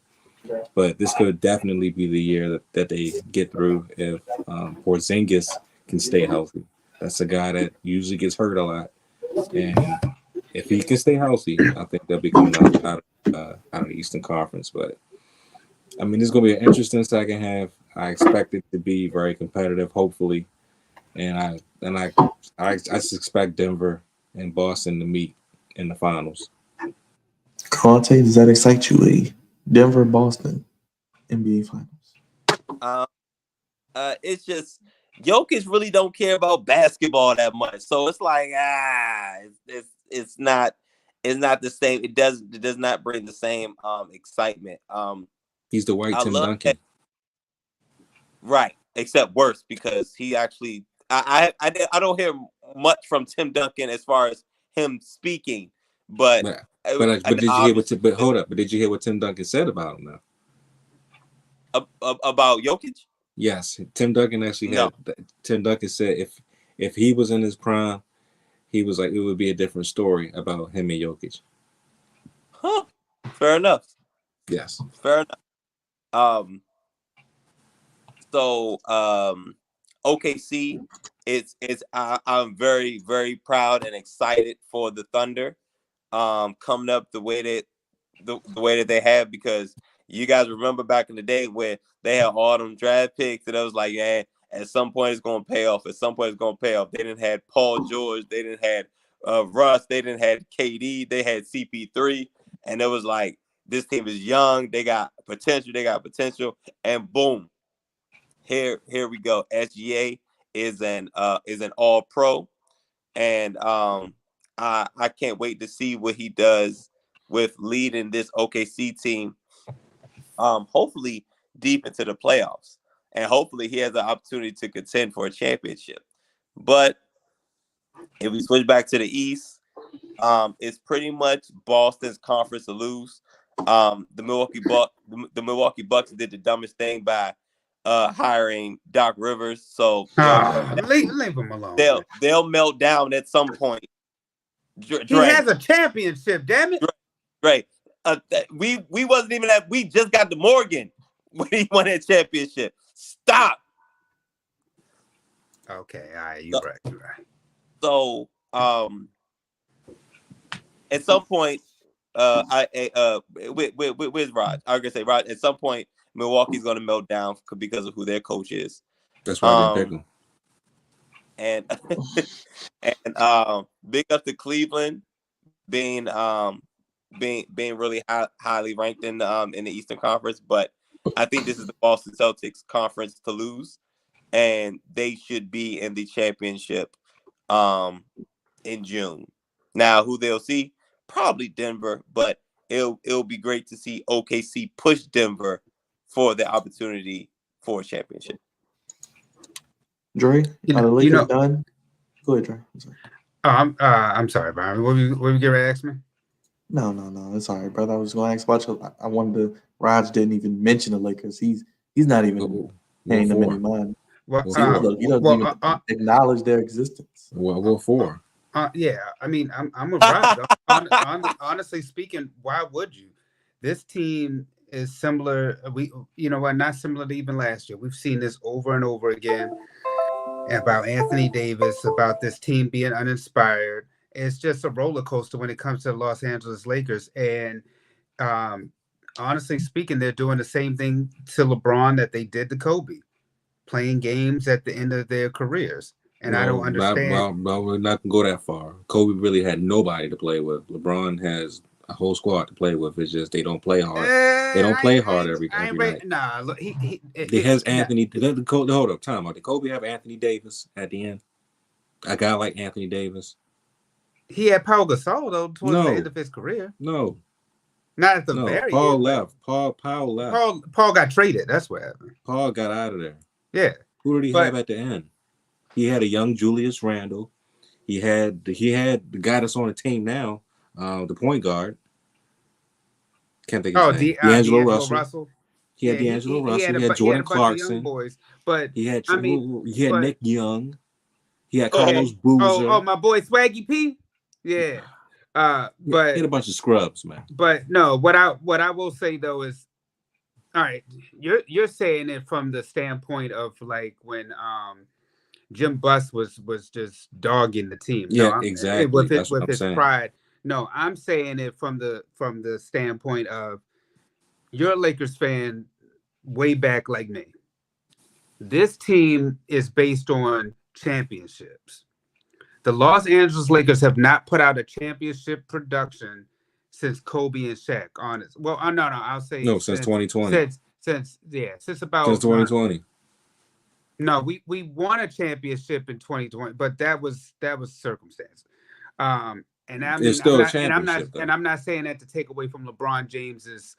But this could definitely be the year that they get through if Porzingis can stay healthy. That's a guy that usually gets hurt a lot, and if he can stay healthy, I think they'll be coming out of the Eastern Conference. But I mean, it's going to be an interesting second half. I expect it to be very competitive, hopefully, and I just expect Denver and Boston to meet in the finals. Conte, does that excite you? Denver, Boston, NBA Finals. It's just Jokic really don't care about basketball that much, so it's like it's not the same. It does not bring the same excitement. He's the white Tim Duncan, right? Except worse, because he actually I don't hear much from Tim Duncan as far as him speaking, but did you hear what? But hold up, but did you hear what Tim Duncan said about him now? About Jokic? Yes, Tim Duncan actually had. Tim Duncan said if he was in his prime, he was like it would be a different story about him and Jokic. Huh? Fair enough. Yes. Fair enough. So OKC, I'm very, very proud and excited for the Thunder coming up the way that they have, because you guys remember back in the day where they had all them draft picks and it was like, yeah, at some point it's gonna pay off. At some point it's gonna pay off. They didn't have Paul George, they didn't have Russ, they didn't have KD, they had CP3, and it was like This team is young. They got potential. And boom, here we go. SGA is an all pro. And I can't wait to see what he does with leading this OKC team. Hopefully deep into the playoffs, and hopefully he has the opportunity to contend for a championship. But if we switch back to the East, it's pretty much Boston's conference to lose. The Milwaukee Bucks did the dumbest thing by hiring Doc Rivers, so leave him alone. They'll melt down at some point. He has a championship, damn it. Right. We wasn't even at. We just got to Morgan when he won that championship. Stop. Okay, all right, you're right. So, at some point, where's Rod? I was gonna say Rod. At some point, Milwaukee's gonna melt down because of who their coach is. That's why I didn't pick him. And big up to Cleveland being really highly ranked in the Eastern Conference, but I think this is the Boston Celtics conference to lose, and they should be in the championship in June. Now, who they'll see? Probably Denver, but it'll be great to see OKC push Denver for the opportunity for a championship. Dre, are the Lakers done? Go ahead, Dre. I'm sorry, Byron. What were you getting ready to ask me? No. It's all right, brother. I was going to ask about you. I wanted to. Raj didn't even mention the Lakers. He's not even paying them any mind. Well, he doesn't even acknowledge their existence. What for? Yeah, I mean, I'm a Raj. Honestly speaking, why would you? This team is similar. Not similar to even last year. We've seen this over and over again about Anthony Davis, about this team being uninspired. It's just a roller coaster when it comes to the Los Angeles Lakers. And honestly speaking, they're doing the same thing to LeBron that they did to Kobe, playing games at the end of their careers. And I don't understand. Well, we're not going to go that far. Kobe really had nobody to play with. LeBron has a whole squad to play with. It's just they don't play hard. They don't play hard every night. Nah, look, he has Anthony. Hold up, time out. Did Kobe have Anthony Davis at the end? A guy like Anthony Davis. He had Paul Gasol though towards the end of his career. No, not at the very Paul end. Left. Paul left. Paul got traded. That's what happened. Paul got out of there. Yeah. Who did he have at the end? He had a young Julius Randle. He had the guy that's on the team now, the point guard. Can't think of his name. D'Angelo Russell. He had D'Angelo Russell. He had Jordan Clarkson. Boys, but he had Nick Young. He had Carlos Boozer. Oh, my boy Swaggy P. Yeah. But he had a bunch of scrubs, man. But no, what I will say though is, all right, you're saying it from the standpoint of like when Jim Buss was just dogging the team. Yeah, exactly. With his pride. No, I'm saying it from the standpoint of you're a Lakers fan way back like me. This team is based on championships. The Los Angeles Lakers have not put out a championship production since Kobe and Shaq. Honest. Well, no, I'll say since 2020. Since 2020. No, we won a championship in 2020, but that was circumstance. And I mean, it's still a championship. I'm not saying that to take away from LeBron James's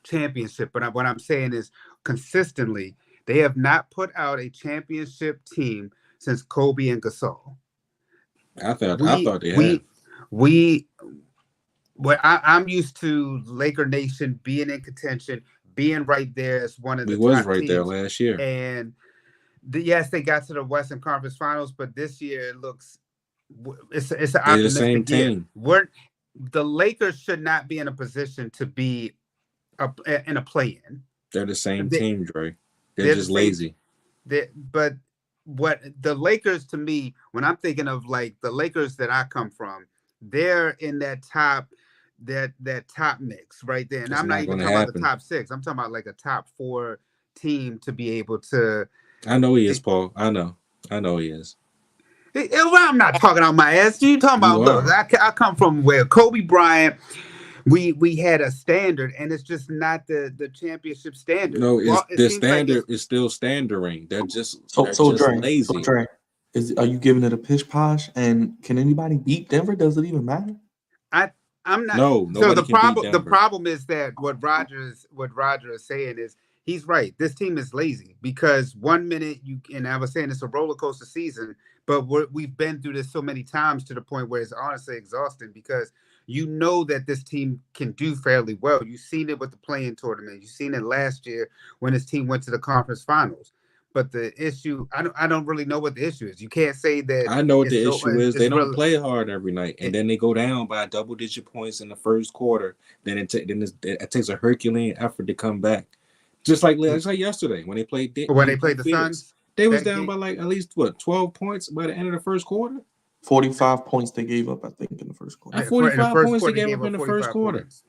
championship, but what I'm saying is consistently they have not put out a championship team since Kobe and Gasol. I thought they had. I'm used to Laker Nation being in contention, being right there as one of the top right teams. There last year. And yes, they got to the Western Conference Finals, but this year it looks it's an optimistic year. The Lakers should not be in a position to be in a play-in. They're the same team, Dre. They're just lazy. But what the Lakers, to me, when I'm thinking of like the Lakers that I come from, they're in that top mix right there. And I'm not even talking about the top 6. I'm talking about like a top 4 team to be able to. I know he is, Paul. I know he is. I'm not talking on my ass. You talking about? Look, I come from where Kobe Bryant we had a standard, and it's just not the championship standard. No, Well, it the seems like standard is still standarding. They're just lazy. Dre, are you giving it a pish posh? And can anybody beat Denver? Does it even matter? I'm not. No, So nobody can beat the Denver. problem is that what Roger is saying is he's right. This team is lazy because 1 minute and I was saying it's a roller coaster season, but we've been through this so many times to the point where it's honestly exhausting because you know that this team can do fairly well. You've seen it with the playing tournament. You've seen it last year when his team went to the conference finals. But the issue, I don't really know what the issue is. You can't say that. I know what the so, issue is. They don't really, play hard every night, and then they go down by double-digit points in the first quarter. Then it takes a Herculean effort to come back. Just like yesterday when they played the Phoenix. Suns, they was down by like at least 12 points by the end of the first quarter. 45 points they gave up, I think, in the first quarter. 45 points they gave up in the first quarter. Points.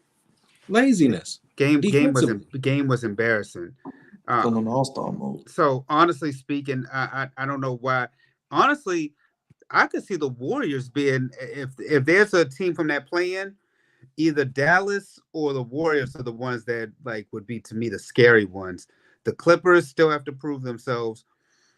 Laziness. Game was embarrassing. Still in all-star mode. So honestly speaking, I don't know why. Honestly, I could see the Warriors being if there's a team from that play-in, either Dallas or the Warriors are the ones that like would be to me the scary ones. The Clippers still have to prove themselves.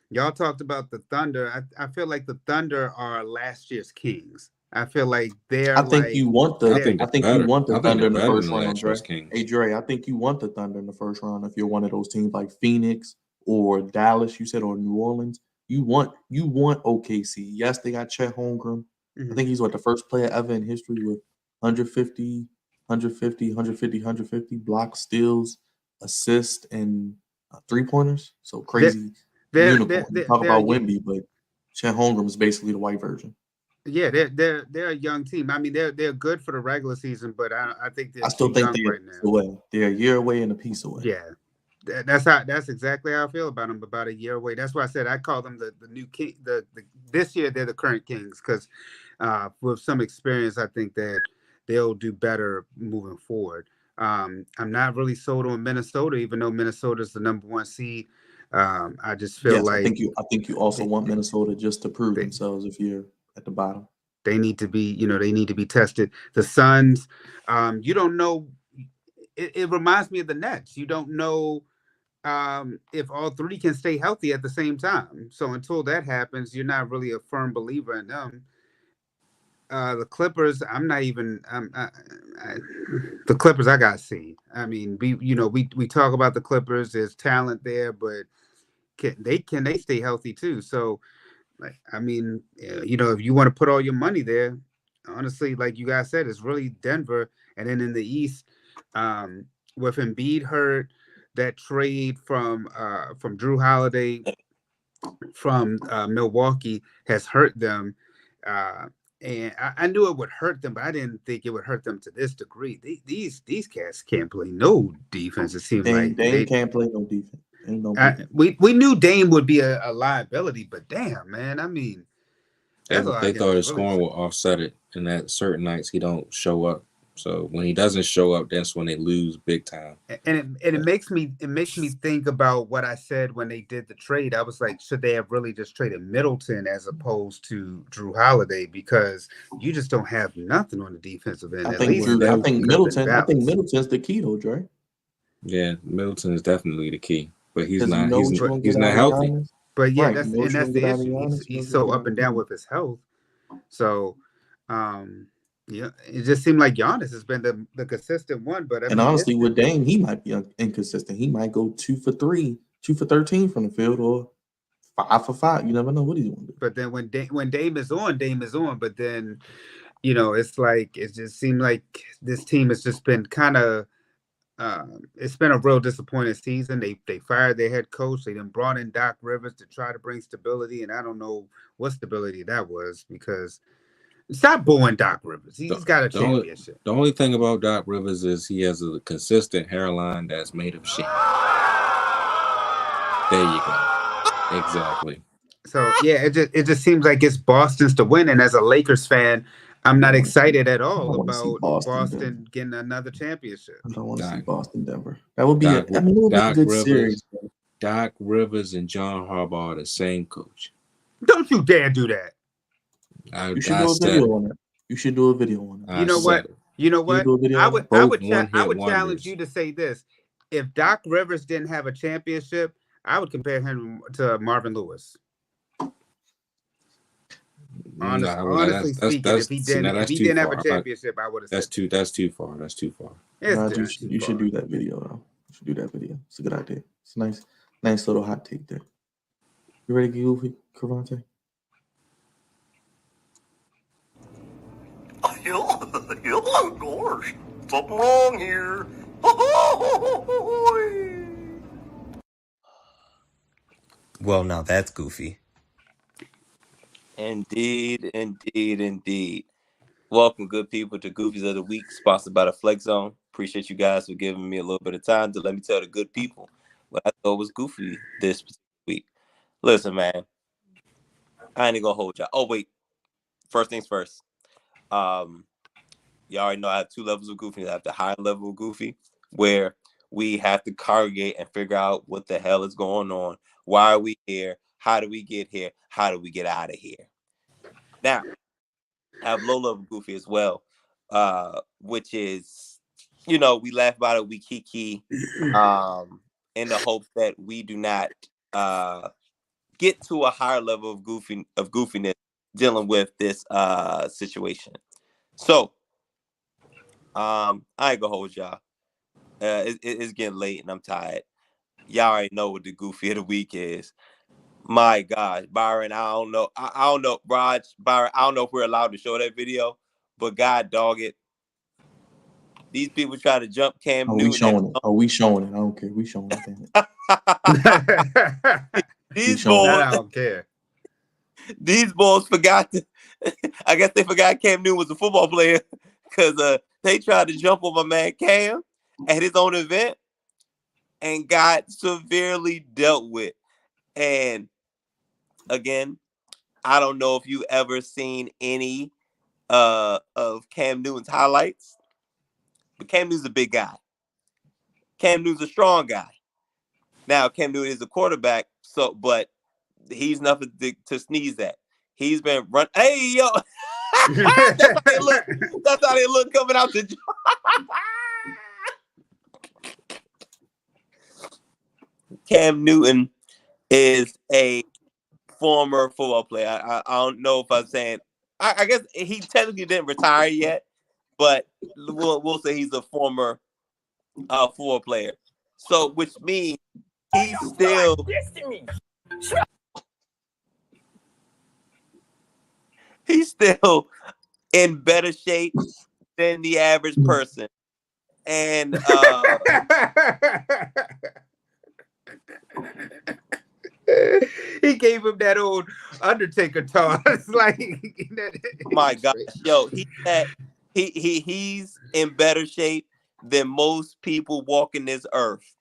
Y'all talked about the Thunder. I feel like the Thunder are last year's Kings. I feel like they're. I think you want the. I think you want the Thunder in the first round, Dre. Hey Dre, I think you want the Thunder in the first round if you're one of those teams like Phoenix or Dallas. You said or New Orleans. You want OKC. Yes, they got Chet Holmgren. I think he's the first player ever in history with 150 blocks, steals, assists, and 3-pointers. So crazy. Unicorn. Talk about Wemby, but Chet Holmgren is basically the white version. Yeah, they're a young team. I mean, they're good for the regular season, but I think they're still think young right now. They're a year away and a piece away. Yeah, that's exactly how I feel about them. About a year away. That's why I said I call them the new king. This year they're the current Kings because with some experience, I think that they'll do better moving forward. I'm not really sold on Minnesota, even though Minnesota's the #1 seed. I just feel like I think you also want Minnesota just to prove themselves if you're at the bottom. They need to be, they need to be tested. The Suns, you don't know. It reminds me of the Nets. You don't know if all three can stay healthy at the same time. So until that happens, you're not really a firm believer in them. The Clippers, I'm not even. The Clippers, I gotta see. I mean, we talk about the Clippers. There's talent there, but can they stay healthy too? So. I mean, if you want to put all your money there, honestly, like you guys said, it's really Denver. And then in the East, with Embiid hurt, that trade from Drew Holiday from Milwaukee has hurt them. And I knew it would hurt them, but I didn't think it would hurt them to this degree. These cats can't play no defense. It seems like they can't play no defense. We knew Dame would be a liability, but damn, man, I mean, they thought his scoring will offset it, and that certain nights he don't show up. So when he doesn't show up, that's when they lose big time. And it makes me think about what I said when they did the trade. I was like, should they have really just traded Middleton as opposed to Drew Holiday because you just don't have nothing on the defensive end. I think Middleton's the key though, Dre. Yeah, Middleton is definitely the key. But he's not healthy. But yeah, that's the issue. He's so up and down with his health. So, yeah, it just seemed like Giannis has been the consistent one. But honestly, with Dame, he might be inconsistent. He might go 2 for 3, 2 for 13 from the field, or 5 for 5. You never know what he's going to do. But then when Dame is on, Dame is on. But then, it's like it just seemed like this team has just been kind of. It's been a real disappointing season. They fired their head coach. They then brought in Doc Rivers to try to bring stability, and I don't know what stability that was because stop booing Doc Rivers. He's got a championship. The only thing about Doc Rivers is he has a consistent hairline that's made of shit. There you go. Exactly. So yeah, it just seems like it's Boston's to win, and as a Lakers fan, I'm not excited at all about Boston getting another championship. I don't want to see Boston Denver. That would be it would be a good series. Doc Rivers and John Harbaugh are the same coach. Don't you dare do that. You should do a video on it. You should do a video on it. You know what? You know Can you what? do a video? I of would that? I Both would cha- I one-hit would challenge wonders. you to say this. If Doc Rivers didn't have a championship, I would compare him to Marvin Lewis. Honestly speaking, if he see, now didn't if that's he too didn't have a far. championship, I would have said That's too far. That's too far. it's Raj, not too you should far. do that video though. You should do that video. It's a good idea. It's a nice little hot take there. You ready to get goofy, Cavante? Of course. Something wrong here. Well, now that's goofy. Indeed, indeed, indeed. Welcome, good people, to Goofies of the Week, sponsored by the Flex Zone. Appreciate you guys for giving me a little bit of time to let me tell the good people what I thought was goofy this week. Listen, man, I ain't gonna hold y'all. Oh, wait. First things first. You already know I have two levels of goofy. I have the high level of goofy, where we have to congregate and figure out what the hell is going on. Why are we here? How do we get here? How do we get out of here? Now, I have low level goofy as well, which is, we laugh about it, we kiki, in the hopes that we do not get to a higher level of goofiness dealing with this situation. So, I ain't gonna hold y'all. It's getting late and I'm tired. Y'all already know what the goofy of the week is. My God, Byron, I don't know. I don't know, Raj, Byron, I don't know if we're allowed to show that video, but God dog it. These people try to jump Cam Oh, we Newton. showing it. Oh, we showing it. I don't care. We showing it. Damn it. These showing boys, That I don't care. these boys forgot to. I guess they forgot Cam Newton was a football player because they tried to jump on my man Cam at his own event and got severely dealt with. And again, I don't know if you ever seen any of Cam Newton's highlights, but Cam Newton's a big guy. Cam Newton's a strong guy. Now, Cam Newton is a quarterback, but he's nothing to sneeze at. He's been run. Hey, yo, that's how they look. That's how they look coming out the. Cam Newton is a former football player. I don't know if I'm saying. I guess he technically didn't retire yet, but we'll say he's a former football player. So, which means he's still in better shape than the average person. And he gave him that old Undertaker toss. Like, my gosh, yo, he's in better shape than most people walking this earth.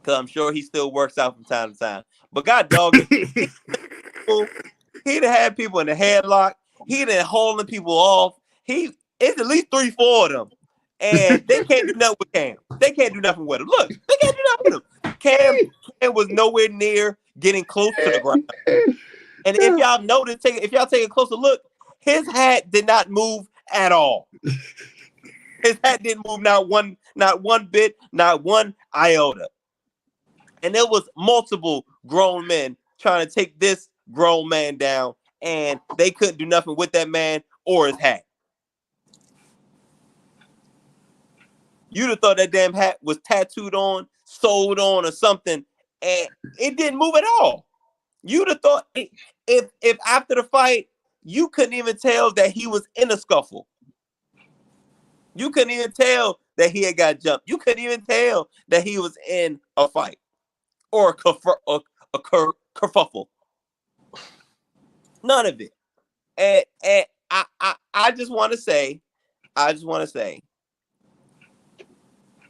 Cause I'm sure he still works out from time to time. But God dog it, he'd have had people in the headlock. He'd have hauling people off. It's at least 3-4 of them. And they can't do nothing with Cam. They can't do nothing with him. Look, they can't do nothing with him. Cam was nowhere near getting close to the ground. And if y'all notice, if y'all take a closer look, his hat did not move at all. His hat didn't move not one bit, not one iota. And there was multiple grown men trying to take this grown man down, and they couldn't do nothing with that man or his hat. You'd have thought that damn hat was tattooed on, sewed on, or something, and it didn't move at all. You'd have thought if after the fight you couldn't even tell that he was in a scuffle. You couldn't even tell that he had got jumped. You couldn't even tell that he was in a fight or a kerfuffle. None of it. And I just want to say,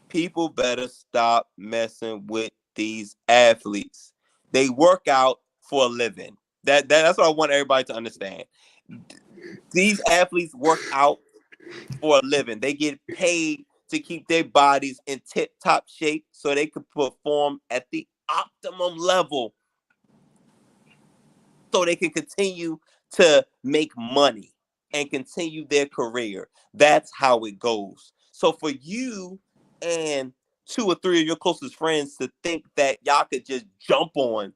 people better stop messing with these athletes. They work out for a living. That's what I want everybody to understand. These athletes work out for a living. They get paid to keep their bodies in tip-top shape so they can perform at the optimum level so they can continue to make money. and continue their career. That's how it goes. So for you and 2 or 3 of your closest friends to think that y'all could just jump on,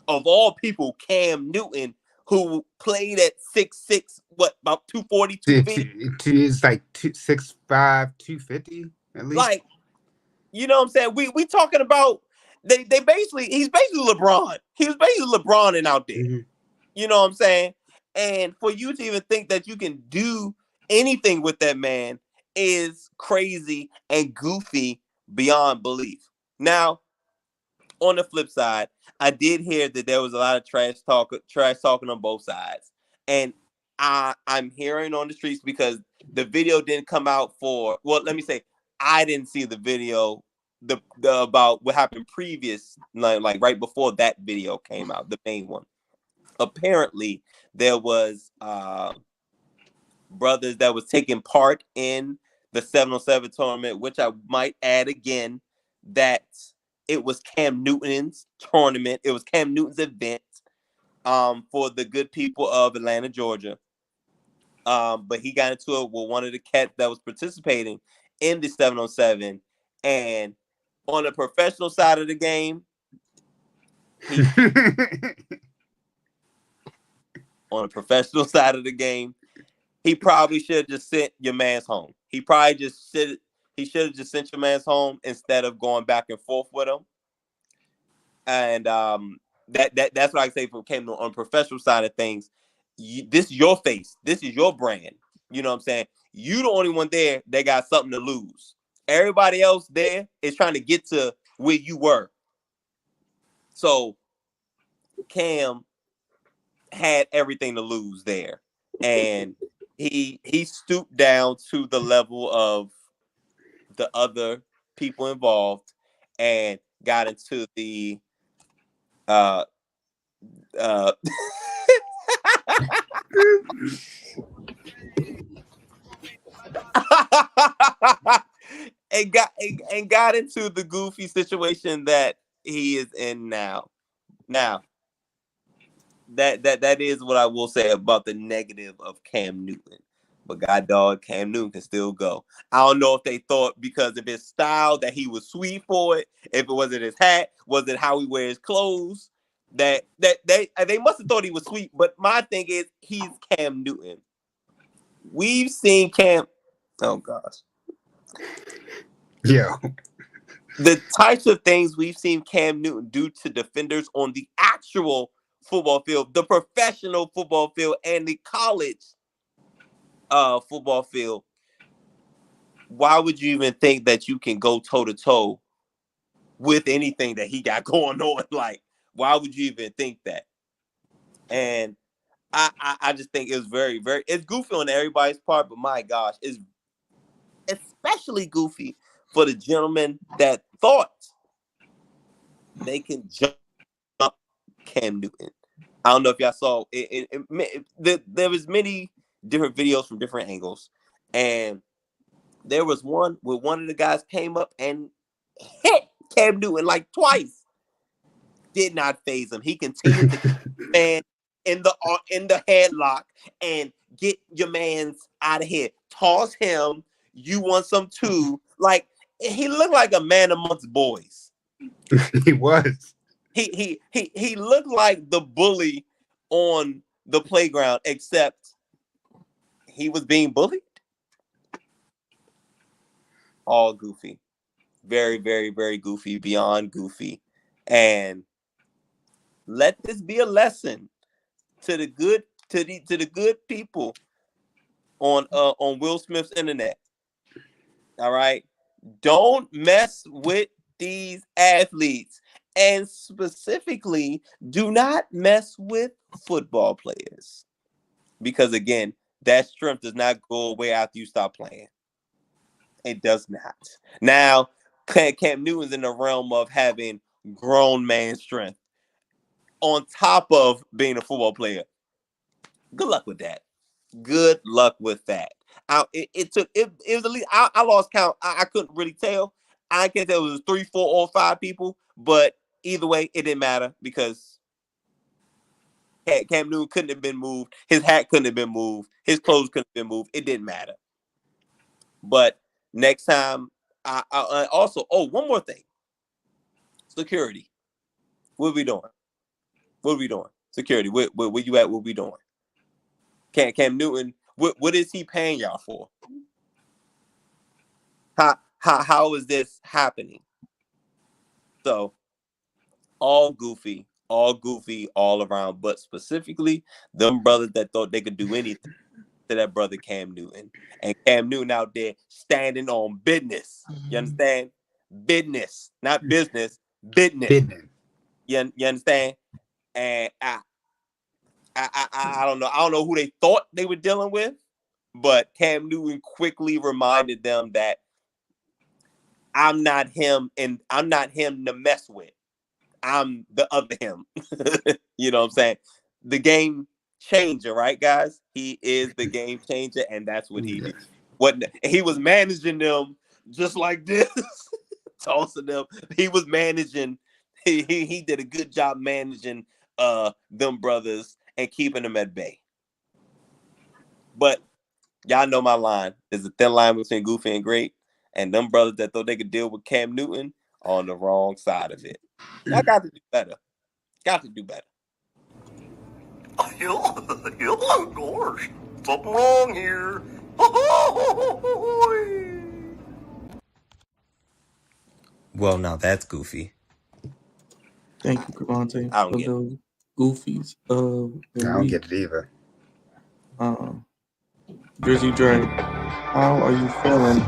of all people, Cam Newton, who played at 6'6", what, about 240, 250? It's like 265, 250 at least. Like, you know what I'm saying? We talking about they basically, he's basically LeBron. He was basically LeBroning out there. Mm-hmm. You know what I'm saying? And for you to even think that you can do anything with that man is crazy and goofy beyond belief. Now, on the flip side, I did hear that there was a lot of trash talking on both sides. And I'm hearing on the streets because the video didn't come out for, well, let me say, I didn't see the video the about what happened previous, like right before that video came out, the main one. Apparently there was brothers that was taking part in the 7-on-7 tournament, which I might add again that it was Cam Newton's tournament. It was Cam Newton's event for the good people of Atlanta, Georgia. But he got into it with one of the cats that was participating in the 7-on-7. And on the professional side of the game, he probably should have just sent your man's home. He should have just sent your man's home instead of going back and forth with him. And that's what I say for Cam on the professional side of things. This is your face. This is your brand. You know what I'm saying? You the only one there that got something to lose. Everybody else there is trying to get to where you were. So Cam had everything to lose there. And he stooped down to the level of the other people involved and got into the and got into the goofy situation that he is in now. Now, that is what I will say about the negative of Cam Newton. But God dog, Cam Newton can still go. I don't know if they thought because of his style that he was sweet for it. If it wasn't his hat, was it how he wears clothes? That they must have thought he was sweet. But my thing is, he's Cam Newton. We've seen Cam. Oh gosh. Yeah. The types of things we've seen Cam Newton do to defenders on the actual football field, the professional football field, and the college football field. Why would you even think that you can go toe to toe with anything that he got going on? Like, why would you even think that? And I just think it's very, very, it's goofy on everybody's part, but my gosh, it's especially goofy for the gentleman that thought they can jump Cam Newton. I don't know if y'all saw it. There was many different videos from different angles, and there was one where one of the guys came up and hit Cam Newton like twice. Did not phase him. He continued to keep the man in the headlock and get your man's out of here. Toss him. You want some too? Like, he looked like a man amongst boys. He was. He looked like the bully on the playground, except he was being bullied. All goofy. Very, very, very goofy, beyond goofy. And let this be a lesson to the good people on Will Smith's internet. All right. Don't mess with these athletes. And specifically, do not mess with football players. Because again, that strength does not go away after you stop playing. It does not. Now, Cam Newton's in the realm of having grown man strength on top of being a football player. Good luck with that. Good luck with that. It was at least I lost count. I couldn't really tell. I can't tell if it was 3, 4, or 5 people, but either way, it didn't matter because Cam Newton couldn't have been moved. His hat couldn't have been moved. His clothes couldn't have been moved. It didn't matter. But next time, I also, one more thing. Security. What are we doing? What are we doing? Security. Where you at? What we doing? Cam Newton, what is he paying y'all for? How is this happening? So all goofy all around, but specifically them brothers that thought they could do anything to that brother Cam Newton. And Cam Newton out there standing on business. You understand? Business, not business, business. You understand? And I don't know. I don't know who they thought they were dealing with, but Cam Newton quickly reminded them that I'm not him and I'm not him to mess with. I'm the other him. You know what I'm saying? The game changer, right, guys? He is the game changer, and that's what he did. He was managing them just like this, tossing them. He was managing. He did a good job managing them brothers and keeping them at bay. But y'all know my line. There's a thin line between goofy and great, and them brothers that thought they could deal with Cam Newton are on the wrong side of it. Y'all got to do better. Got to do better. Gosh, something wrong here. Well, now that's goofy. Thank you, Cavante, I don't for get those goofies of the I don't week. get it either. Drizzy Dre, how are you feeling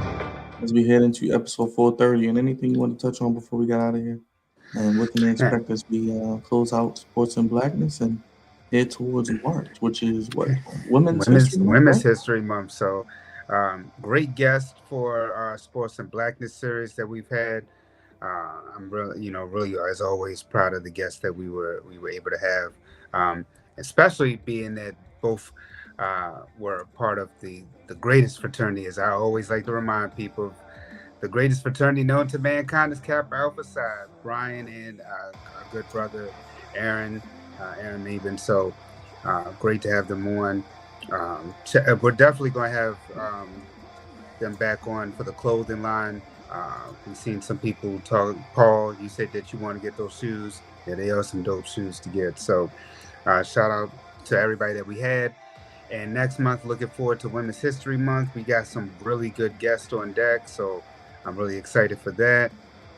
as we head into episode 430? And anything you want to touch on before we get out of here? And what can they expect as we close out Sports and Blackness and head towards March, which is what? Women's History Month, Women's right? History Month. So, great guest for our Sports and Blackness series that we've had. I'm really as always proud of the guests that we were able to have, especially being that both were a part of the greatest fraternity. As I always like to remind people, the greatest fraternity known to mankind is Kappa Alpha Psi. Brian and our good brother Aaron Mabin. So great to have them on. We're definitely going to have them back on for the clothing line. We've seen some people talk. Paul, you said that you want to get those shoes. Yeah, they are some dope shoes to get. So shout out to everybody that we had. And next month, looking forward to Women's History Month. We got some really good guests on deck. So I'm really excited for that.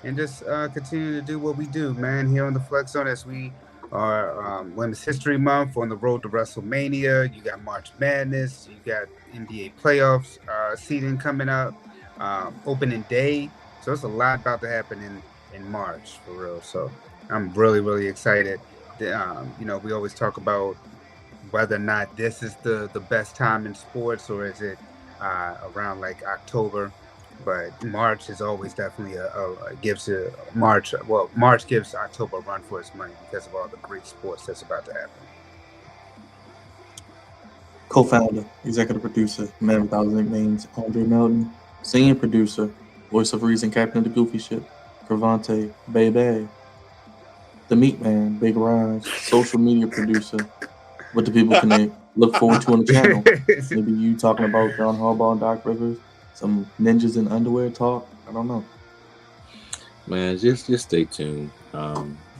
And just continue to do what we do, man, here on the Flex Zone as we are Women's History Month on the road to WrestleMania. You got March Madness. You got NBA playoffs season coming up. Opening day. So it's a lot about to happen in March, for real. So I'm really, really excited. We always talk about whether or not this is the best time in sports, or is it around like October. But March is always definitely March gives October a run for its money because of all the great sports that's about to happen. Co-founder, executive producer, Man Without Nicknames, Andre Melton, senior producer, voice of reason, captain of the Goofy Ship, Cravante, Baby, the Meat Man, Big Raj, social media producer, what the people can look forward to on the channel. Maybe you talking about John Harbaugh and Doc Rivers, some ninjas in underwear talk. I don't know. Man, just stay tuned.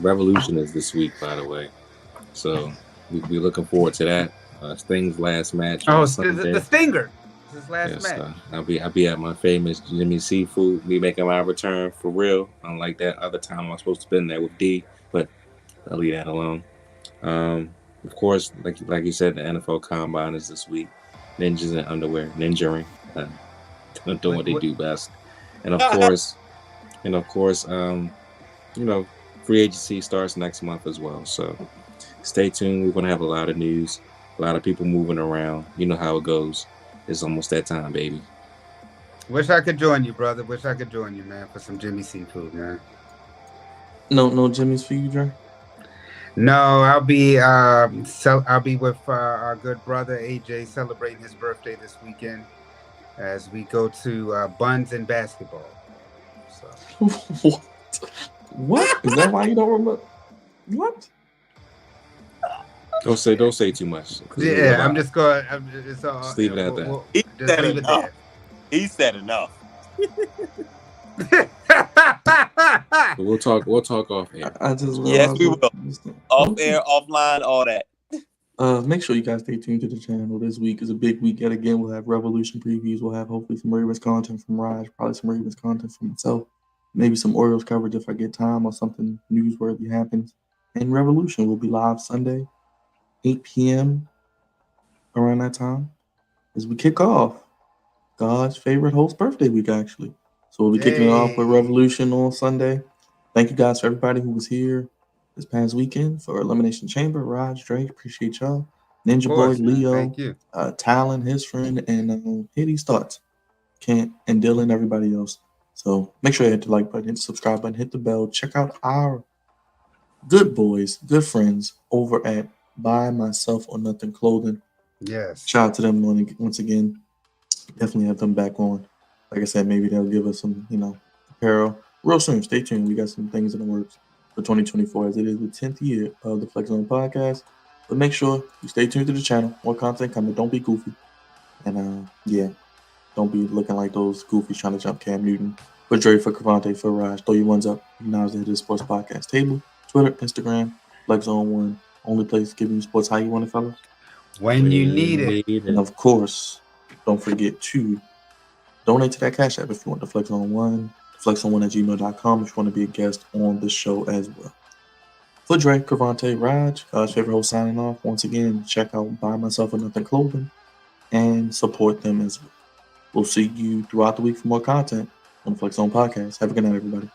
Revolution is this week, by the way. So we're looking forward to that. Sting's last match. Oh, the Stinger. This is last match. I'll be at my famous Jimmy Seafood. Me making my return for real. Unlike that other time I was supposed to be in there with D, but I'll leave that alone. Of course, like you said, the NFL Combine is this week. Ninjas in underwear, ninjuring, doing what they do best. And of course, free agency starts next month as well. So stay tuned. We're gonna have a lot of news, a lot of people moving around. You know how it goes. It's almost that time, baby. Wish I could join you, brother. Wish I could join you, man, for some Jimmy Seafood, man. No Jimmy's for you, Dre? No, I'll be with our good brother AJ celebrating his birthday this weekend as we go to Buns and Basketball. So. What? Is that why you don't remember? What? Don't say too much. 'Cause we'll Yeah, go I'm live. just going. It's Just leave it at that. He just said leave it enough. there. He said enough. But we'll talk off air. I just Yes, realized we will. Off okay. air, offline, all that. Make sure you guys stay tuned to the channel. This week is a big week yet again. We'll have Revolution previews. We'll have hopefully some Ravens content from Raj, probably some Ravens content from myself, maybe some Orioles coverage if I get time or something newsworthy happens. And Revolution will be live Sunday, 8 p.m. around that time as we kick off God's favorite host birthday week, actually. So we'll be kicking it off with Hey. Revolution on Sunday. Thank you guys for everybody who was here this past weekend for Elimination Chamber. Raj, Drake, appreciate y'all. Ninja Of Boy, course, man. Leo, Thank you. Talon, his friend, and Hades Thoughts. Kent and Dylan, everybody else. So make sure you hit the like button, hit the subscribe button, hit the bell. Check out our good boys, good friends over at Buy Myself or Nothing Clothing. Yes. Shout out to them once again. Definitely have them back on. Like I said, maybe they'll give us some, apparel real soon. Stay tuned. We got some things in the works for 2024 as it is the 10th year of the Flex Zone podcast. But make sure you stay tuned to the channel. More content coming. Don't be goofy. And don't be looking like those goofies trying to jump Cam Newton. For Dre, for Cavante, for Raj, throw your ones up. Acknowledge that it is Sports Podcast Table, Twitter, Instagram, Flex Zone 1. Only place giving you sports how you want it, fellas. When you need it. And of course, don't forget to donate to that Cash App if you want the Flex on One, flexon1@gmail.com if you want to be a guest on the show as well. For Drake, Cavante, Raj, God's favorite host signing off. Once again, check out Buy Myself or Nothing Clothing and support them as well. We'll see you throughout the week for more content on the Flex On Podcast. Have a good night, everybody.